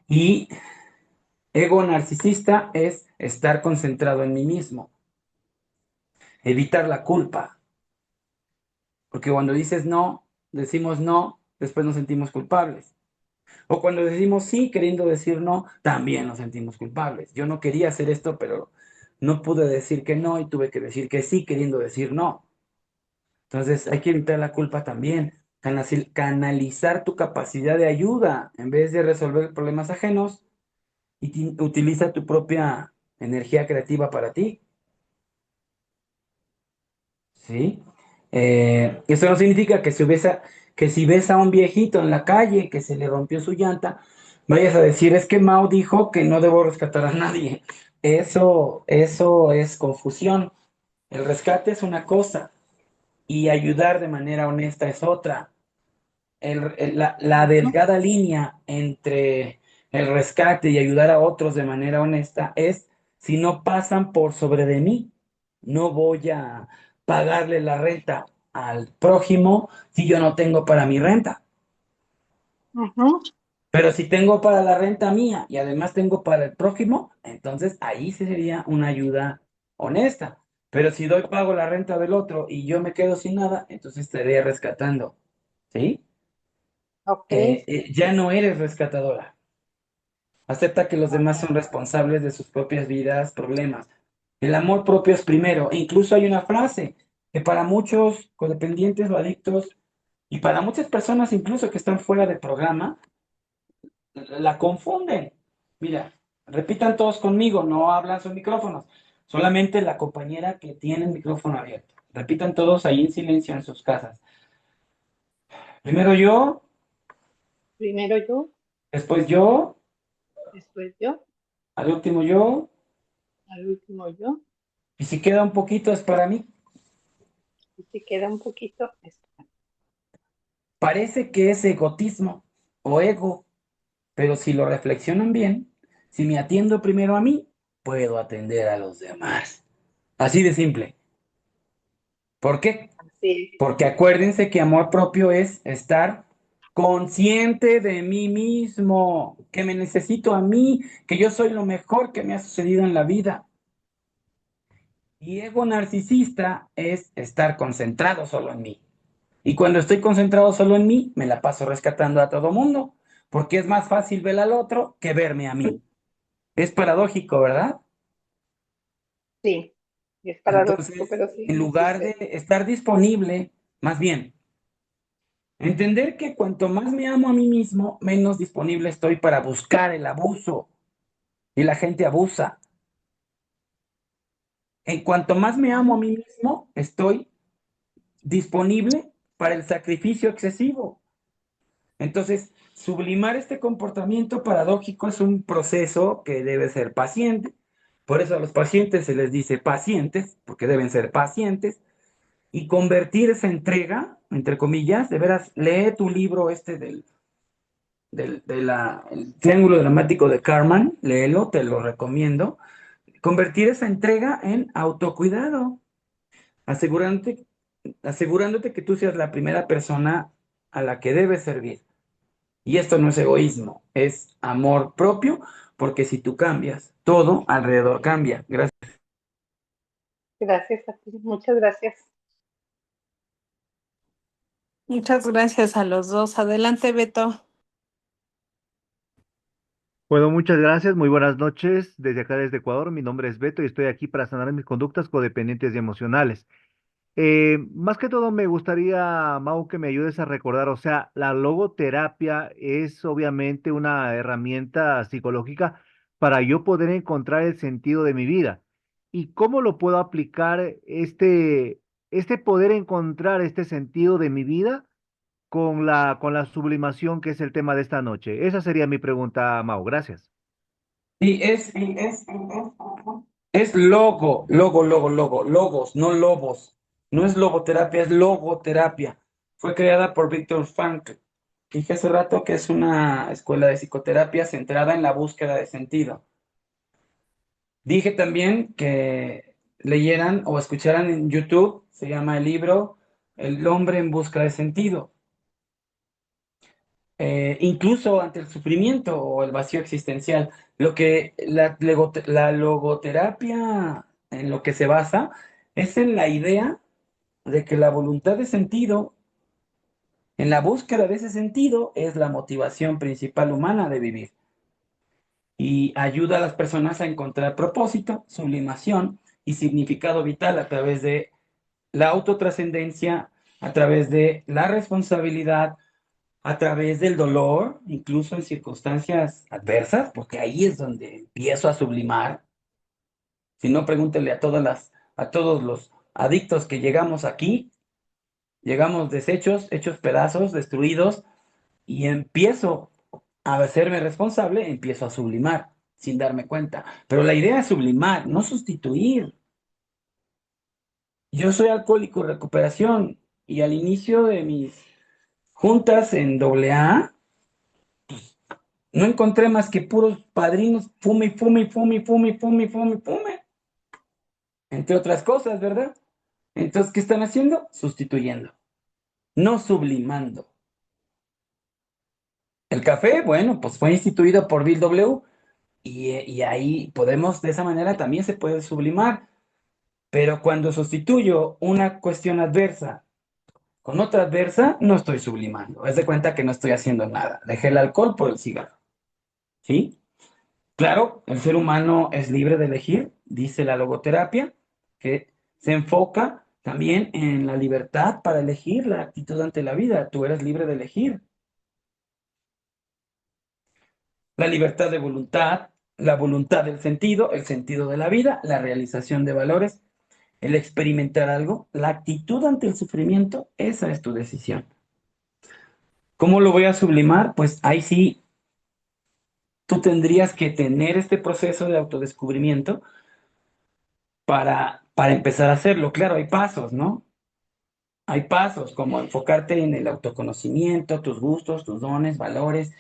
Y ego narcisista es estar concentrado en mí mismo. Evitar la culpa. Porque cuando dices no, decimos no, después nos sentimos culpables. O cuando decimos sí, queriendo decir no, también nos sentimos culpables. Yo no quería hacer esto, pero no pude decir que no y tuve que decir que sí, queriendo decir no. Entonces hay que evitar la culpa también. Canalizar tu capacidad de ayuda en vez de resolver problemas ajenos y utiliza tu propia energía creativa para ti. ¿Sí? Eso no significa que si ves a un viejito en la calle que se le rompió su llanta, vayas a decir, es que Mao dijo que no debo rescatar a nadie. Eso es confusión. El rescate es una cosa y ayudar de manera honesta es otra. La delgada línea entre el rescate y ayudar a otros de manera honesta es si no pasan por sobre de mí. No voy a pagarle la renta al prójimo si yo no tengo para mi renta. Ujú. Pero si tengo para la renta mía y además tengo para el prójimo, entonces ahí sí sería una ayuda honesta. Pero si doy pago la renta del otro y yo me quedo sin nada, entonces estaría rescatando. ¿Sí? Ok, Ya no eres rescatadora. Acepta que los demás son responsables de sus propias vidas, problemas. El amor propio es primero. E incluso hay una frase que para muchos codependientes o adictos y para muchas personas incluso que están fuera del programa, la confunden. Mira, repitan todos conmigo, no hablan sus micrófonos. Solamente la compañera que tiene el micrófono abierto. Repitan todos ahí en silencio en sus casas. Primero yo, primero yo, después yo, después yo, al último yo, al último yo, y si queda un poquito es para mí. y si queda un poquito, está. Parece que es egotismo o ego, pero si lo reflexionan bien, si me atiendo primero a mí, puedo atender a los demás. Así de simple. ¿Por qué? Así Porque acuérdense que amor propio es estar consciente de mí mismo, que me necesito a mí, que yo soy lo mejor que me ha sucedido en la vida. Y ego narcisista es estar concentrado solo en mí. Y cuando estoy concentrado solo en mí, me la paso rescatando a todo mundo, porque es más fácil ver al otro que verme a mí. Es paradójico, ¿verdad? sí, es paradójico, Entonces, pero en sí, lugar de sucede. estar disponible, más bien, entender que cuanto más me amo a mí mismo, menos disponible estoy para buscar el abuso. Y la gente abusa. En cuanto más me amo a Ujú. mí mismo, estoy disponible para el sacrificio excesivo. Entonces, sublimar este comportamiento paradójico es un proceso que debe ser paciente. Por eso a los pacientes se les dice pacientes, porque deben ser pacientes. Y convertir esa entrega, entre comillas, de veras, lee tu libro este el Triángulo Dramático de Karman, léelo, te lo recomiendo. Convertir esa entrega en autocuidado, asegurándote, asegurándote que tú seas la primera persona a la que debes servir. Y esto no es egoísmo, es amor propio, porque si tú cambias, todo alrededor cambia. Gracias. Gracias a ti, muchas gracias. Muchas gracias a los dos. Adelante, Beto. Bueno, muchas gracias, muy buenas noches. Desde acá, desde Ecuador, mi nombre es Beto y estoy aquí para sanar mis conductas codependientes y emocionales. Más que todo, me gustaría, Mau, que me ayudes a recordar, o sea, la logoterapia es obviamente una herramienta psicológica para yo poder encontrar el sentido de mi vida. y cómo lo puedo aplicar este poder encontrar este sentido de mi vida con la sublimación que es el tema de esta noche. Esa sería mi pregunta, Mau. Gracias. Y es logos, no lobos. No es logoterapia, es logoterapia. Fue creada por Viktor Frankl. Dije hace rato que es una escuela de psicoterapia centrada en la búsqueda de sentido. Dije también que leyeran o escucharan en YouTube, se llama el libro El hombre en busca de sentido. Incluso ante el sufrimiento o el vacío existencial. Lo que la logoterapia en lo que se basa es en la idea de que la voluntad de sentido, en la búsqueda de ese sentido, es la motivación principal humana de vivir y ayuda a las personas a encontrar propósito, sublimación y significado vital a través de la autotrascendencia, a través de la responsabilidad, a través del dolor, incluso en circunstancias adversas, porque ahí es donde empiezo a sublimar. Si no, pregúntele a todos los adictos que llegamos aquí, llegamos deshechos, hechos pedazos, destruidos, y empiezo a hacerme responsable, empiezo a sublimar sin darme cuenta. Pero la idea es sublimar, no sustituir. Yo soy alcohólico en recuperación y al inicio de mis juntas en AA, no encontré más que puros padrinos, fume, fume, fume, fume, fume, fume, fume, entre otras cosas, ¿verdad? Entonces, ¿qué están haciendo? Sustituyendo, no sublimando. El café, bueno, pues fue instituido por Bill W. Y ahí podemos, de esa manera también se puede sublimar, pero cuando sustituyo una cuestión adversa con otra adversa, no estoy sublimando. Es de cuenta que no estoy haciendo nada. Dejé el alcohol por el cigarro, ¿sí? Claro, el ser humano es libre de elegir, dice la logoterapia, que se enfoca también en la libertad para elegir la actitud ante la vida. Tú eres libre de elegir. La libertad de voluntad, la voluntad del sentido, el sentido de la vida, la realización de valores, el experimentar algo, la actitud ante el sufrimiento, esa es tu decisión. ¿Cómo lo voy a sublimar? Pues ahí sí, tú tendrías que tener este proceso de autodescubrimiento para empezar a hacerlo. Claro, hay pasos, ¿no? Hay pasos como enfocarte en el autoconocimiento, tus gustos, tus dones, valores,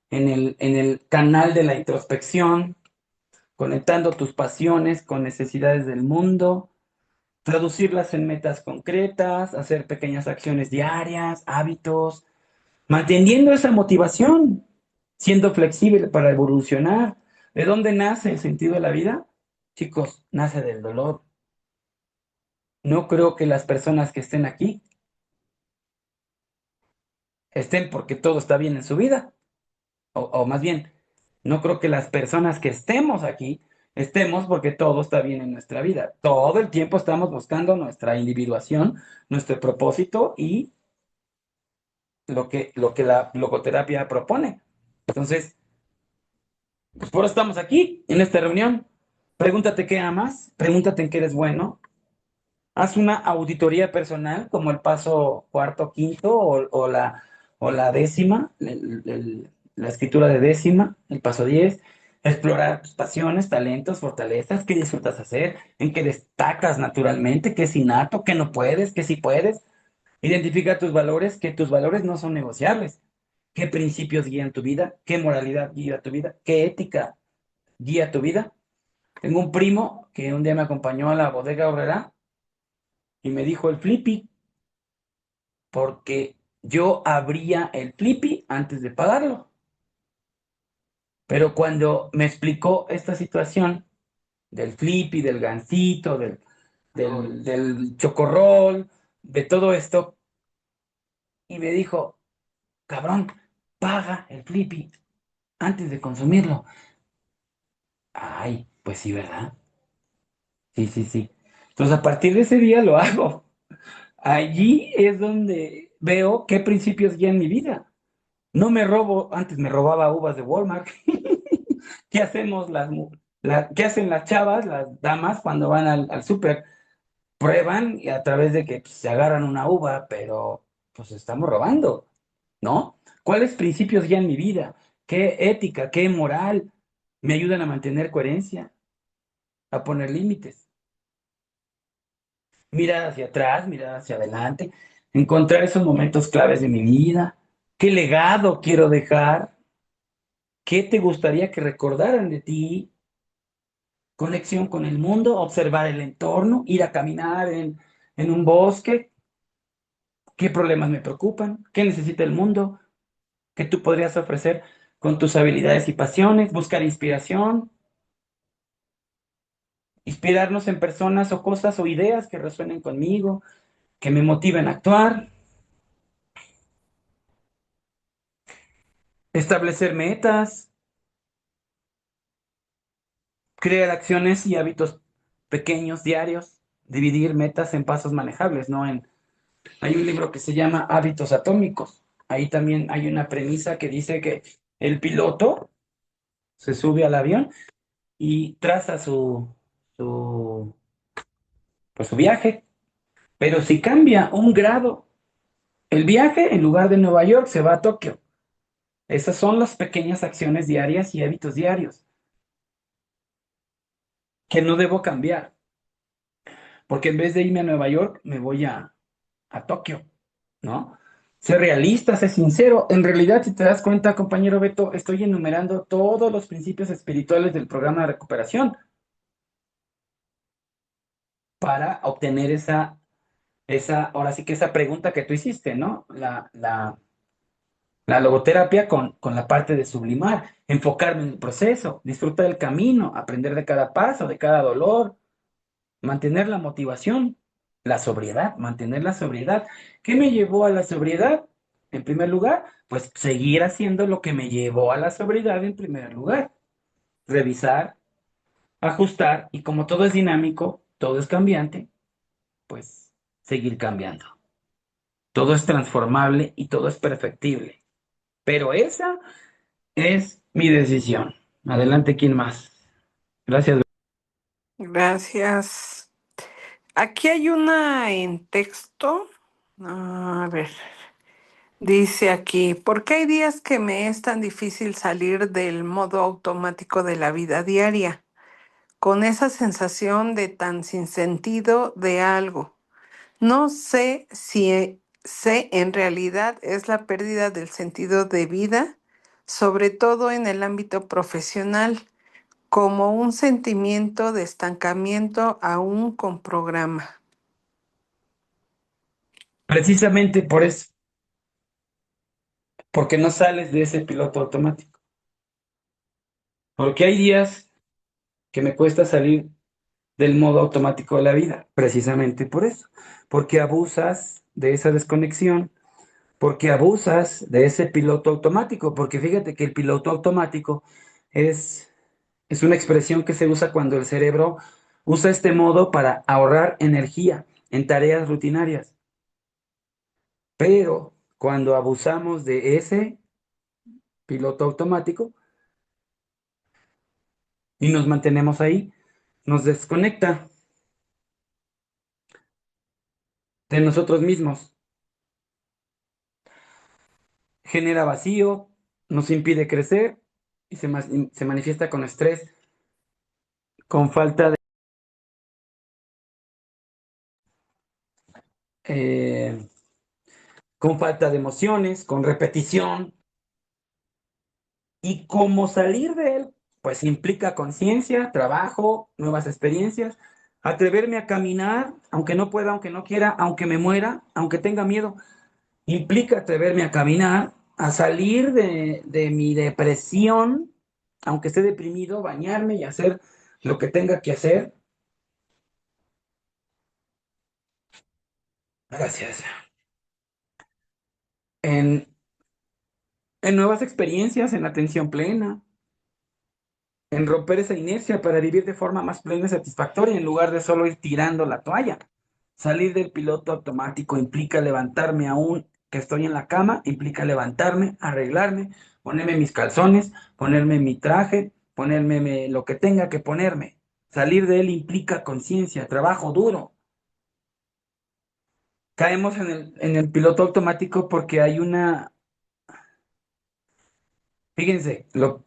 en el canal de la introspección, conectando tus pasiones con necesidades del mundo, traducirlas en metas concretas, hacer pequeñas acciones diarias, hábitos, manteniendo esa motivación, siendo flexible para evolucionar. ¿De dónde nace el sentido de la vida? Chicos, nace del dolor. No creo que las personas que estén aquí estén porque todo está bien en su vida, o más bien, no creo que las personas que estemos aquí estemos porque todo está bien en nuestra vida. Todo el tiempo estamos buscando nuestra individuación, nuestro propósito y lo que la logoterapia propone. Entonces, pues por eso estamos aquí, en esta reunión. Pregúntate qué amas, pregúntate en qué eres bueno. Haz una auditoría personal, como el paso cuarto, quinto o la décima, la escritura de décima, el paso 10. Explorar tus pasiones, talentos, fortalezas, qué disfrutas hacer, en qué destacas naturalmente, qué es innato, qué no puedes, qué sí puedes. Identifica tus valores, que tus valores no son negociables. ¿Qué principios guían tu vida? ¿Qué moralidad guía tu vida? ¿Qué ética guía tu vida? Tengo un primo que un día me acompañó a la bodega Aurrera y me dijo el Flippy, porque yo abría el Flippy antes de pagarlo. Pero cuando me explicó esta situación del Flippy, del gansito, del chocorrol, de todo esto, y me dijo, cabrón, paga el Flippy antes de consumirlo. Ay, pues sí, ¿verdad? Sí, sí, sí. Entonces, a partir de ese día lo hago. Allí es donde veo qué principios guían mi vida. No me robo, antes me robaba uvas de Walmart. ¿Qué hacemos ¿Qué hacen las chavas, las damas, cuando van al súper? Prueban y a través de que pues, se agarran una uva, pero pues estamos robando, ¿no? ¿Cuáles principios guían mi vida? ¿Qué ética, qué moral me ayudan a mantener coherencia, a poner límites? Mirar hacia atrás, mirar hacia adelante, encontrar esos momentos claves de mi vida. ¿Qué legado quiero dejar? ¿Qué te gustaría que recordaran de ti? Conexión con el mundo, observar el entorno, ir a caminar en un bosque. ¿Qué problemas me preocupan? ¿Qué necesita el mundo? ¿Qué tú podrías ofrecer con tus habilidades y pasiones? Buscar inspiración, inspirarnos en personas o cosas o ideas que resuenen conmigo, que me motiven a actuar, establecer metas, crear acciones y hábitos pequeños, diarios, dividir metas en pasos manejables, ¿no? Hay un libro que se llama Hábitos Atómicos. Ahí también hay una premisa que dice que el piloto se sube al avión y traza su, su viaje, pero si cambia un grado el viaje, en lugar de Nueva York, se va a Tokio. Esas son las pequeñas acciones diarias y hábitos diarios que no debo cambiar, porque en vez de irme a Nueva York, me voy a Tokio, ¿no? Ser realista, ser sincero. En realidad, si te das cuenta, compañero Beto, estoy enumerando todos los principios espirituales del programa de recuperación para obtener ahora sí que esa pregunta que tú hiciste, ¿no? La logoterapia con la parte de sublimar, enfocarme en el proceso, disfrutar del camino, aprender de cada paso, de cada dolor, mantener la motivación, la sobriedad, mantener la sobriedad. ¿Qué me llevó a la sobriedad? En primer lugar, pues seguir haciendo lo que me llevó a la sobriedad en primer lugar. Revisar, ajustar y como todo es dinámico, todo es cambiante, pues seguir cambiando. Todo es transformable y todo es perfectible. Pero esa es mi decisión. Adelante, ¿quién más? Gracias. Gracias. Aquí hay una en texto. A ver, dice aquí, ¿por qué hay días que me es tan difícil salir del modo automático de la vida diaria, con esa sensación de tan sin sentido de algo? No sé si sé en realidad es la pérdida del sentido de vida, sobre todo en el ámbito profesional, como un sentimiento de estancamiento aún con programa. Precisamente por eso, porque no sales de ese piloto automático. Porque hay días que me cuesta salir del modo automático de la vida, precisamente por eso. Porque abusas de esa desconexión, porque abusas de ese piloto automático, porque fíjate que el piloto automático es, es una expresión que se usa cuando el cerebro usa este modo para ahorrar energía en tareas rutinarias. Pero cuando abusamos de ese piloto automático y nos mantenemos ahí, nos desconecta de nosotros mismos, genera vacío, nos impide crecer y se manifiesta con estrés, con falta eh, con falta de emociones, con repetición. ¿Y cómo salir de él? Pues implica conciencia, trabajo, nuevas experiencias, atreverme a caminar, aunque no pueda, aunque no quiera, aunque me muera, aunque tenga miedo. Implica atreverme a caminar, a salir de mi depresión, aunque esté deprimido, bañarme y hacer lo que tenga que hacer. Gracias. En, en nuevas experiencias, en atención plena, en romper esa inercia para vivir de forma más plena y satisfactoria en lugar de solo ir tirando la toalla. Salir del piloto automático implica levantarme aún que estoy en la cama, implica levantarme, arreglarme, ponerme mis calzones, ponerme mi traje, ponerme lo que tenga que ponerme. Salir de él implica conciencia, trabajo duro. Caemos en el piloto automático porque hay una, fíjense, lo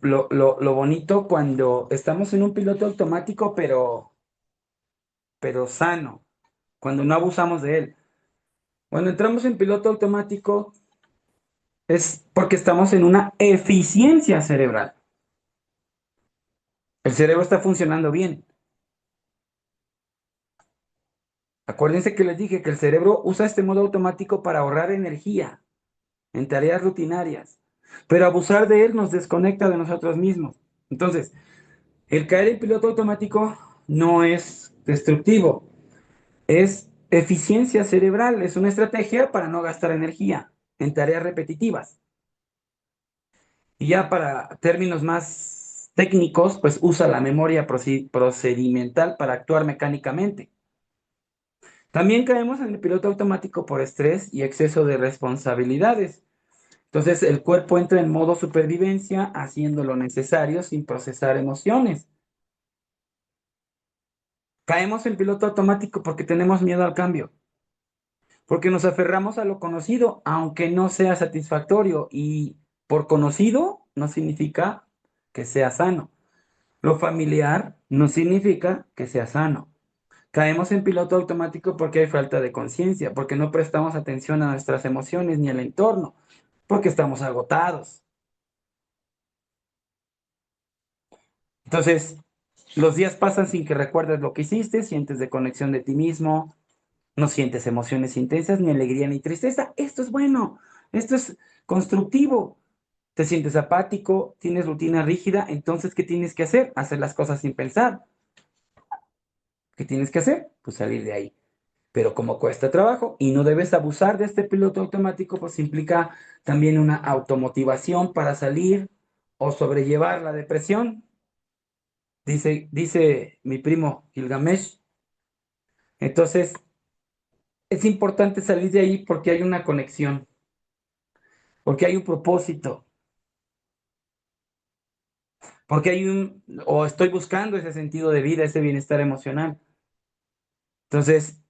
bonito cuando estamos en un piloto automático, pero sano, cuando no abusamos de él. Cuando entramos en piloto automático es porque estamos en una eficiencia cerebral. El cerebro está funcionando bien. Acuérdense que les dije que el cerebro usa este modo automático para ahorrar energía en tareas rutinarias, pero abusar de él nos desconecta de nosotros mismos. Entonces, el caer en piloto automático no es destructivo, es eficiencia cerebral, es una estrategia para no gastar energía en tareas repetitivas. Y ya para términos más técnicos, pues usa la memoria procedimental para actuar mecánicamente. También caemos en el piloto automático por estrés y exceso de responsabilidades. Entonces el cuerpo entra en modo supervivencia haciendo lo necesario sin procesar emociones. Caemos en piloto automático porque tenemos miedo al cambio, porque nos aferramos a lo conocido, aunque no sea satisfactorio, y por conocido no significa que sea sano. Lo familiar no significa que sea sano. Caemos en piloto automático porque hay falta de conciencia, porque no prestamos atención a nuestras emociones ni al entorno, porque estamos agotados. Entonces, los días pasan sin que recuerdes lo que hiciste, sientes de conexión de ti mismo, no sientes emociones intensas, ni alegría ni tristeza. Esto es bueno, esto es constructivo. Te sientes apático, tienes rutina rígida, entonces, ¿qué tienes que hacer? Hacer las cosas sin pensar. ¿Qué tienes que hacer? Pues salir de ahí. Pero como cuesta trabajo y no debes abusar de este piloto automático, pues implica también una automotivación para salir o sobrellevar la depresión. Dice mi primo Gilgamesh. Entonces, es importante salir de ahí porque hay una conexión, porque hay un propósito, porque o estoy buscando ese sentido de vida, ese bienestar emocional. Entonces,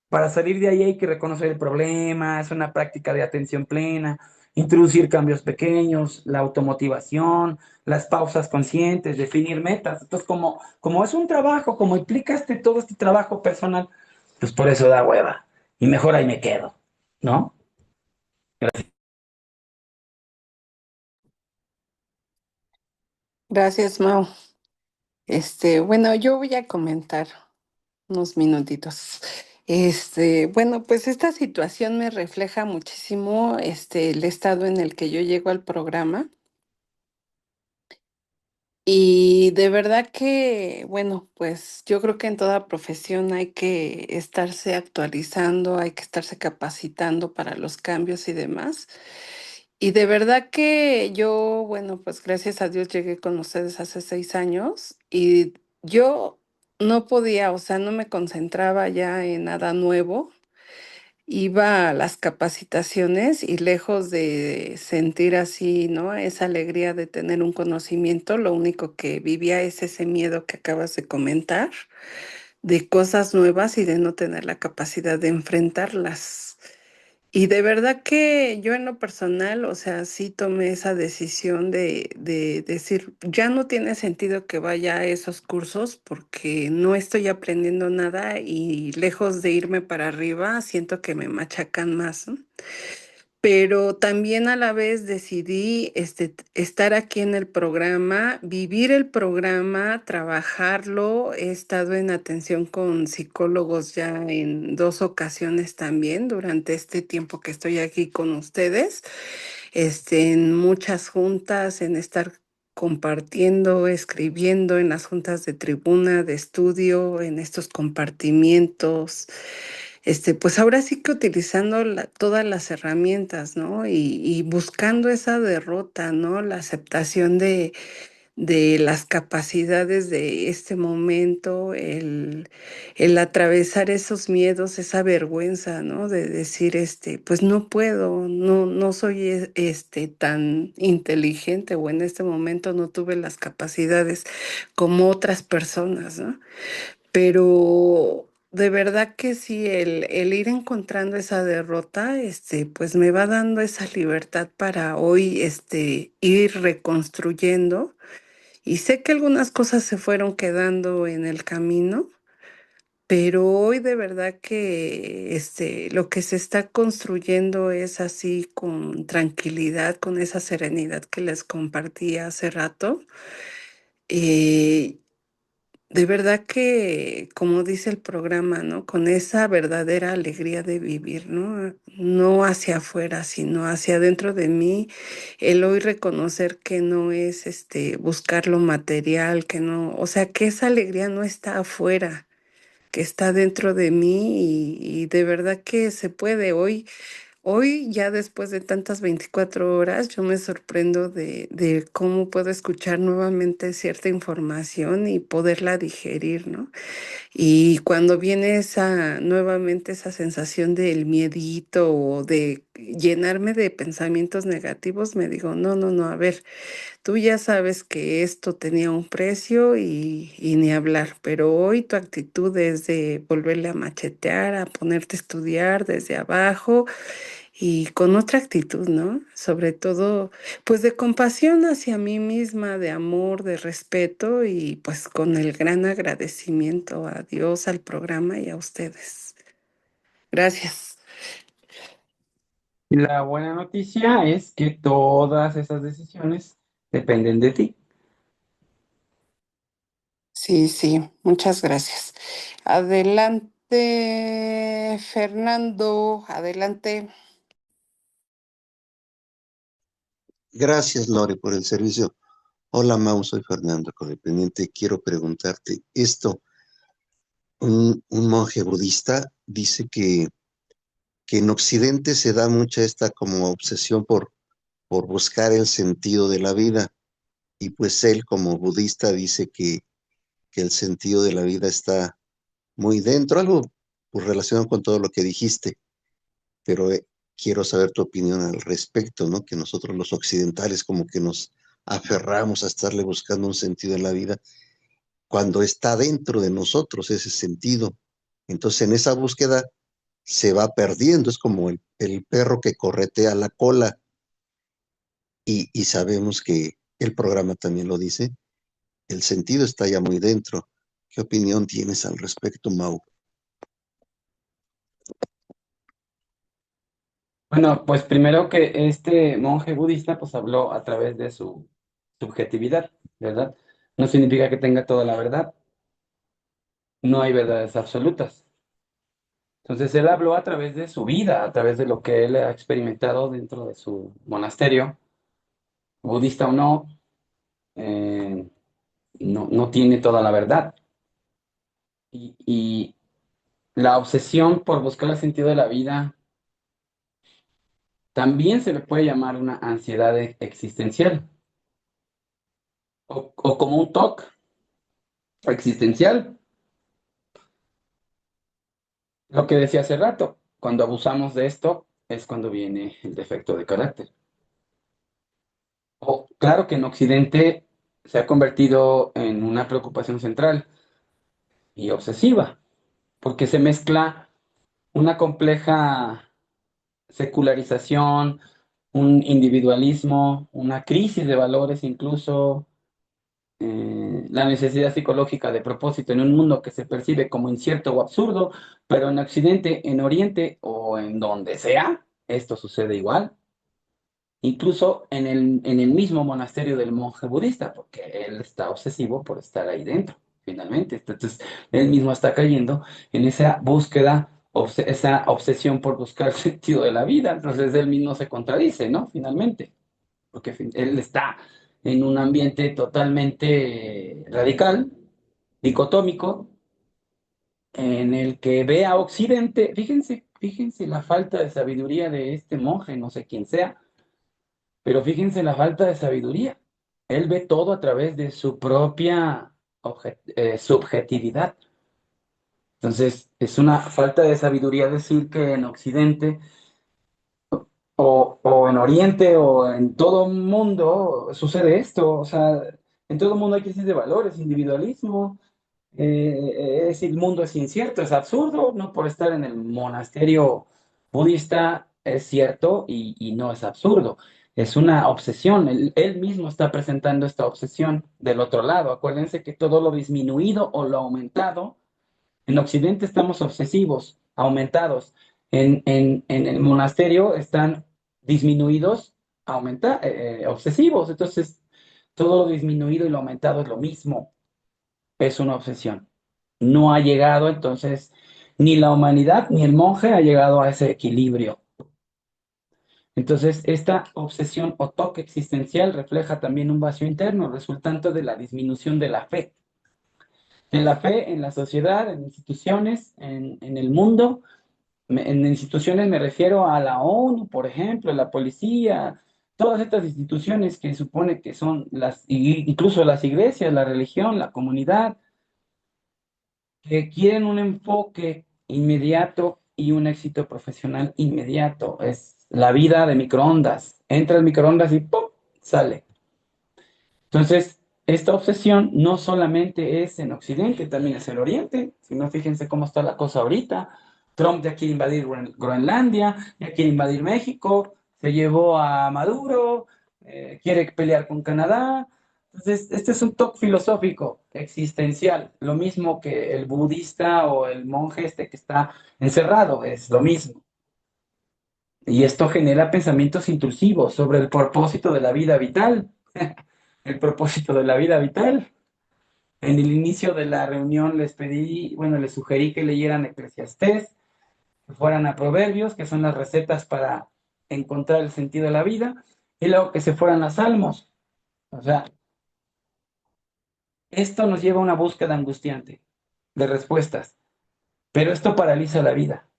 para salir de ahí hay que reconocer el problema, es una práctica de atención plena, introducir cambios pequeños, la automotivación, las pausas conscientes, definir metas. Entonces, como es un trabajo, como implica todo este trabajo personal, pues por eso da hueva. Y mejor ahí me quedo, ¿no? Gracias, Mau. Bueno, yo voy a comentar unos minutitos. Bueno, pues esta situación me refleja muchísimo, el estado en el que yo llego al programa. Y de verdad que, bueno, pues yo creo que en toda profesión hay que estarse actualizando, hay que estarse capacitando para los cambios y demás. Y de verdad que yo, bueno, pues gracias a Dios llegué con ustedes hace 6 años y yo no podía, o sea, no me concentraba ya en nada nuevo. Iba a las capacitaciones y lejos de sentir así, ¿no? Esa alegría de tener un conocimiento, lo único que vivía es ese miedo que acabas de comentar, de cosas nuevas y de no tener la capacidad de enfrentarlas. Y de verdad que yo en lo personal, o sea, sí tomé esa decisión de decir, ya no tiene sentido que vaya a esos cursos porque no estoy aprendiendo nada y lejos de irme para arriba, siento que me machacan más, ¿no? Pero también a la vez decidí estar aquí en el programa, vivir el programa, trabajarlo. He estado en atención con psicólogos ya en 2 ocasiones también durante este tiempo que estoy aquí con ustedes, en muchas juntas, en estar compartiendo, escribiendo en las juntas de tribuna, de estudio, en estos compartimientos. Pues ahora sí que utilizando todas las herramientas, ¿no? Y buscando esa derrota, ¿no? La aceptación de las capacidades de este momento, el atravesar esos miedos, esa vergüenza, ¿no? De decir, pues no puedo, no soy tan inteligente o en este momento no tuve las capacidades como otras personas, ¿no? Pero de verdad que sí, el ir encontrando esa derrota, pues me va dando esa libertad para hoy, ir reconstruyendo. Y sé que algunas cosas se fueron quedando en el camino, pero hoy de verdad que, lo que se está construyendo es así con tranquilidad, con esa serenidad que les compartí hace rato. Eh, de verdad que, como dice el programa, ¿no? Con esa verdadera alegría de vivir, ¿no? No hacia afuera, sino hacia adentro de mí. El hoy reconocer que no es buscar lo material, que no, o sea, que esa alegría no está afuera, que está dentro de mí y de verdad que se puede hoy. Hoy, ya después de tantas 24 horas, yo me sorprendo de cómo puedo escuchar nuevamente cierta información y poderla digerir, ¿no? Y cuando viene nuevamente esa sensación del miedito o de llenarme de pensamientos negativos, me digo, no, no, no, a ver, tú ya sabes que esto tenía un precio y ni hablar, pero hoy tu actitud es de volverle a machetear, a ponerte a estudiar desde abajo y con otra actitud, ¿no? Sobre todo, pues de compasión hacia mí misma, de amor, de respeto y pues con el gran agradecimiento a Dios, al programa y a ustedes. Gracias. Y la buena noticia es que todas esas decisiones dependen de ti. Sí, sí, muchas gracias. Adelante, Fernando, adelante. Gracias, Lore, por el servicio. Hola, Mau, soy Fernando, codependiente. Quiero preguntarte esto. Un monje budista dice que en Occidente se da mucha esta como obsesión por buscar el sentido de la vida. Y pues él, como budista, dice que el sentido de la vida está muy dentro, algo pues, relacionado con todo lo que dijiste. Pero quiero saber tu opinión al respecto, ¿no? Que nosotros los occidentales como que nos aferramos a estarle buscando un sentido en la vida cuando está dentro de nosotros ese sentido. Entonces en esa búsqueda se va perdiendo, es como el perro que corretea la cola y sabemos que el programa también lo dice, el sentido está ya muy dentro. ¿Qué opinión tienes al respecto, Mau? Bueno, pues primero que este monje budista pues habló a través de su subjetividad, ¿verdad? No significa que tenga toda la verdad, no hay verdades absolutas. Entonces él habló a través de su vida, a través de lo que él ha experimentado dentro de su monasterio, budista o no, eh, no tiene toda la verdad. Y la obsesión por buscar el sentido de la vida también se le puede llamar una ansiedad existencial o como un TOC existencial. Lo que decía hace rato, cuando abusamos de esto es cuando viene el defecto de carácter. O claro que en Occidente se ha convertido en una preocupación central y obsesiva, porque se mezcla una compleja secularización, un individualismo, una crisis de valores incluso, la necesidad psicológica de propósito en un mundo que se percibe como incierto o absurdo, pero en Occidente, en Oriente o en donde sea, esto sucede igual. Incluso en el mismo monasterio del monje budista, porque él está obsesivo por estar ahí dentro, finalmente. Entonces, él mismo está cayendo en esa búsqueda, esa obsesión por buscar sentido de la vida. Entonces, él mismo se contradice, ¿no? Finalmente, porque él está en un ambiente totalmente radical, dicotómico, en el que ve a Occidente. Fíjense la falta de sabiduría de este monje, no sé quién sea, pero fíjense la falta de sabiduría. Él ve todo a través de su propia subjetividad. Entonces, es una falta de sabiduría decir que en Occidente o en Oriente o en todo el mundo sucede esto. O sea, en todo el mundo hay crisis de valores, individualismo. Es decir, el mundo es incierto, es absurdo, no por estar en el monasterio budista es cierto y no es absurdo. Es una obsesión. Él mismo está presentando esta obsesión del otro lado. Acuérdense que todo lo disminuido o lo aumentado en Occidente estamos obsesivos, aumentados. En el monasterio están disminuidos, obsesivos. Entonces, todo lo disminuido y lo aumentado es lo mismo. Es una obsesión. No ha llegado, entonces, ni la humanidad ni el monje ha llegado a ese equilibrio. Entonces, esta obsesión o toque existencial refleja también un vacío interno, resultante de la disminución de la fe. En la fe, en la sociedad, en instituciones, en el mundo. En instituciones me refiero a la ONU, por ejemplo, la policía, todas estas instituciones que supone que son incluso las iglesias, la religión, la comunidad, que quieren un enfoque inmediato y un éxito profesional inmediato. Es la vida de microondas. Entra el microondas y ¡pum! Sale. Entonces, esta obsesión no solamente es en Occidente, también es en Oriente. Si no, fíjense cómo está la cosa ahorita. Trump ya quiere invadir Groenlandia, ya quiere invadir México, se llevó a Maduro, quiere pelear con Canadá. Entonces, este es un toque filosófico, existencial, lo mismo que el budista o el monje este que está encerrado, es lo mismo. Y esto genera pensamientos intrusivos sobre el propósito de la vida vital. El propósito de la vida vital. En el inicio de la reunión les pedí, bueno, les sugerí que leyeran Eclesiastés, que fueran a Proverbios, que son las recetas para encontrar el sentido de la vida, y luego que se fueran a Salmos. O sea, esto nos lleva a una búsqueda angustiante de respuestas, pero esto paraliza la vida.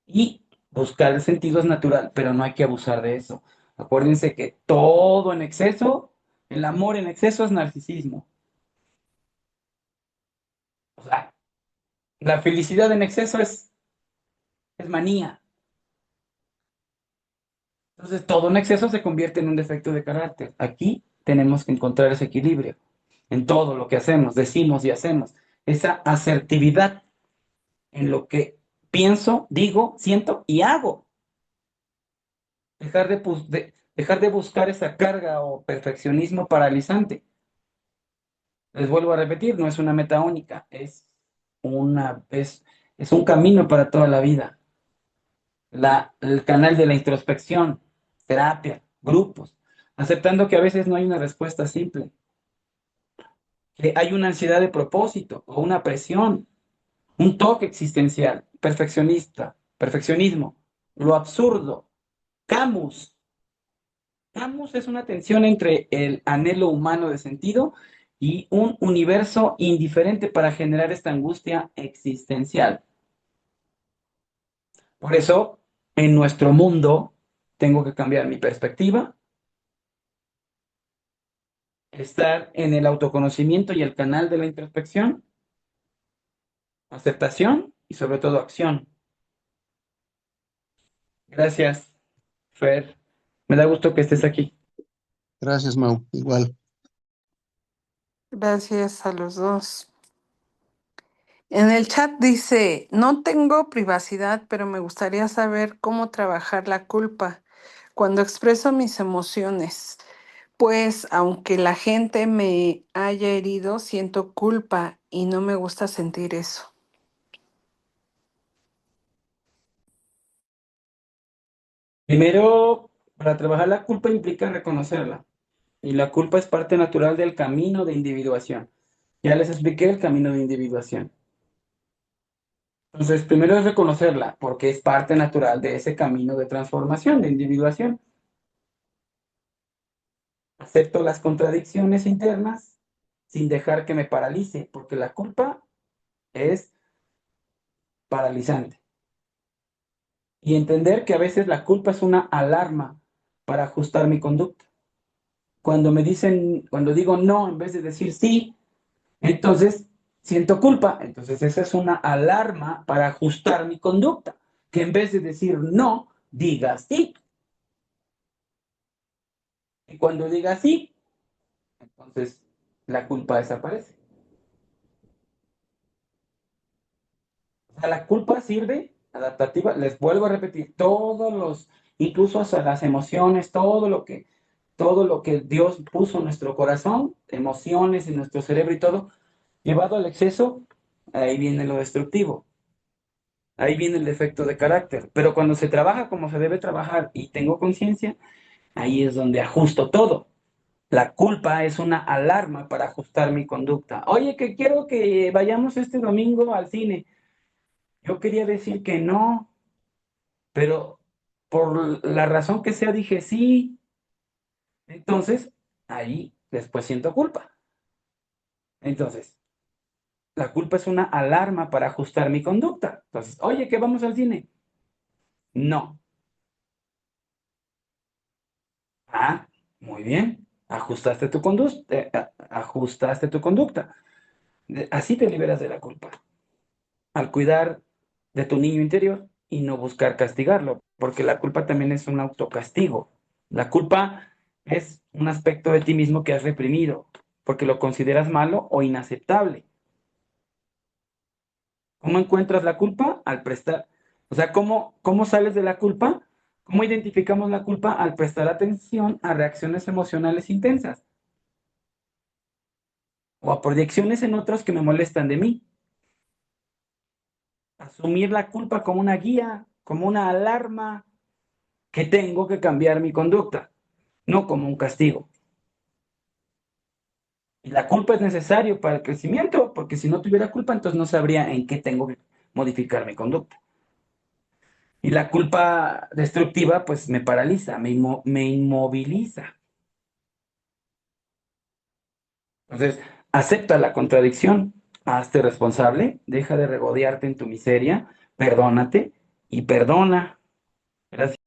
Y buscar el sentido es natural, pero no hay que abusar de eso. Acuérdense que todo en exceso, el amor en exceso es narcisismo. O sea, la felicidad en exceso es manía. Entonces, todo en exceso se convierte en un defecto de carácter. Aquí tenemos que encontrar ese equilibrio en todo lo que hacemos, decimos y hacemos. Esa asertividad en lo que pienso, digo, siento y hago. Dejar de buscar esa carga o perfeccionismo paralizante. Les vuelvo a repetir, no es una meta única, es un camino para toda la vida. El canal de la introspección, terapia, grupos, aceptando que a veces no hay una respuesta simple, que hay una ansiedad de propósito o una presión, un toque existencial, perfeccionismo, lo absurdo, camus. Camus es una tensión entre el anhelo humano de sentido y un universo indiferente para generar esta angustia existencial. Por eso, en nuestro mundo, tengo que cambiar mi perspectiva, estar en el autoconocimiento y el canal de la introspección, aceptación y sobre todo acción. Gracias, Fer. Me da gusto que estés aquí. Gracias, Mau. Igual. Gracias a los dos. En el chat dice, no tengo privacidad, pero me gustaría saber cómo trabajar la culpa cuando expreso mis emociones. Pues aunque la gente me haya herido, siento culpa y no me gusta sentir eso. Primero, para trabajar la culpa implica reconocerla. Y la culpa es parte natural del camino de individuación. Ya les expliqué el camino de individuación. Entonces, primero es reconocerla, porque es parte natural de ese camino de transformación, de individuación. Acepto las contradicciones internas sin dejar que me paralice, porque la culpa es paralizante. Y entender que a veces la culpa es una alarma para ajustar mi conducta. cuando me dicen, cuando digo no en vez de decir sí, entonces siento culpa. Entonces esa es una alarma para ajustar mi conducta, que en vez de decir no, diga sí. Y cuando diga sí, entonces la culpa desaparece. O sea, la culpa sirve adaptativa, les vuelvo a repetir, incluso hasta las emociones, todo lo que Dios puso en nuestro corazón, emociones en nuestro cerebro y todo, llevado al exceso, ahí viene lo destructivo, ahí viene el defecto de carácter. Pero cuando se trabaja como se debe trabajar y tengo conciencia, ahí es donde ajusto todo. La culpa es una alarma para ajustar mi conducta. Oye, que quiero que vayamos este domingo al cine. Yo quería decir que no, pero por la razón que sea dije sí. Entonces, ahí después siento culpa. Entonces, la culpa es una alarma para ajustar mi conducta. Entonces, oye, ¿que vamos al cine? No. Ah, muy bien. Ajustaste tu conducta. Ajustaste tu conducta. Así te liberas de la culpa. Al cuidar de tu niño interior y no buscar castigarlo, porque la culpa también es un autocastigo. La culpa es un aspecto de ti mismo que has reprimido, porque lo consideras malo o inaceptable. ¿Cómo encuentras la culpa? Al prestar, o sea, ¿cómo sales de la culpa? ¿Cómo identificamos la culpa? Al prestar atención a reacciones emocionales intensas o a proyecciones en otros que me molestan de mí. Asumir la culpa como una guía, como una alarma que tengo que cambiar mi conducta, no como un castigo. Y la culpa es necesario para el crecimiento, porque si no tuviera culpa, entonces no sabría en qué tengo que modificar mi conducta. Y la culpa destructiva, pues me paraliza, me inmoviliza. Entonces, acepta la contradicción, hazte responsable, deja de regodearte en tu miseria, perdónate y perdona. Gracias.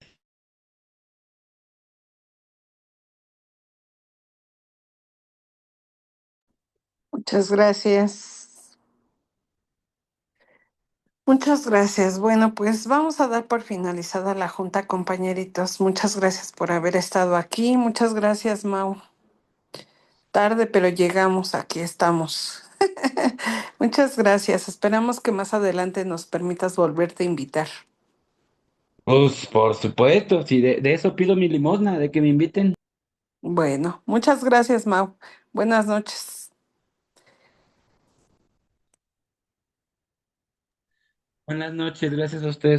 Muchas gracias. Muchas gracias. Bueno, pues vamos a dar por finalizada la junta, compañeritos. Muchas gracias por haber estado aquí. Muchas gracias, Mau. Tarde, pero llegamos, aquí estamos. Muchas gracias. Esperamos que más adelante nos permitas volverte a invitar. Pues por supuesto, si de eso pido mi limosna, de que me inviten. Bueno, muchas gracias, Mau. Buenas noches. Buenas noches, gracias a ustedes.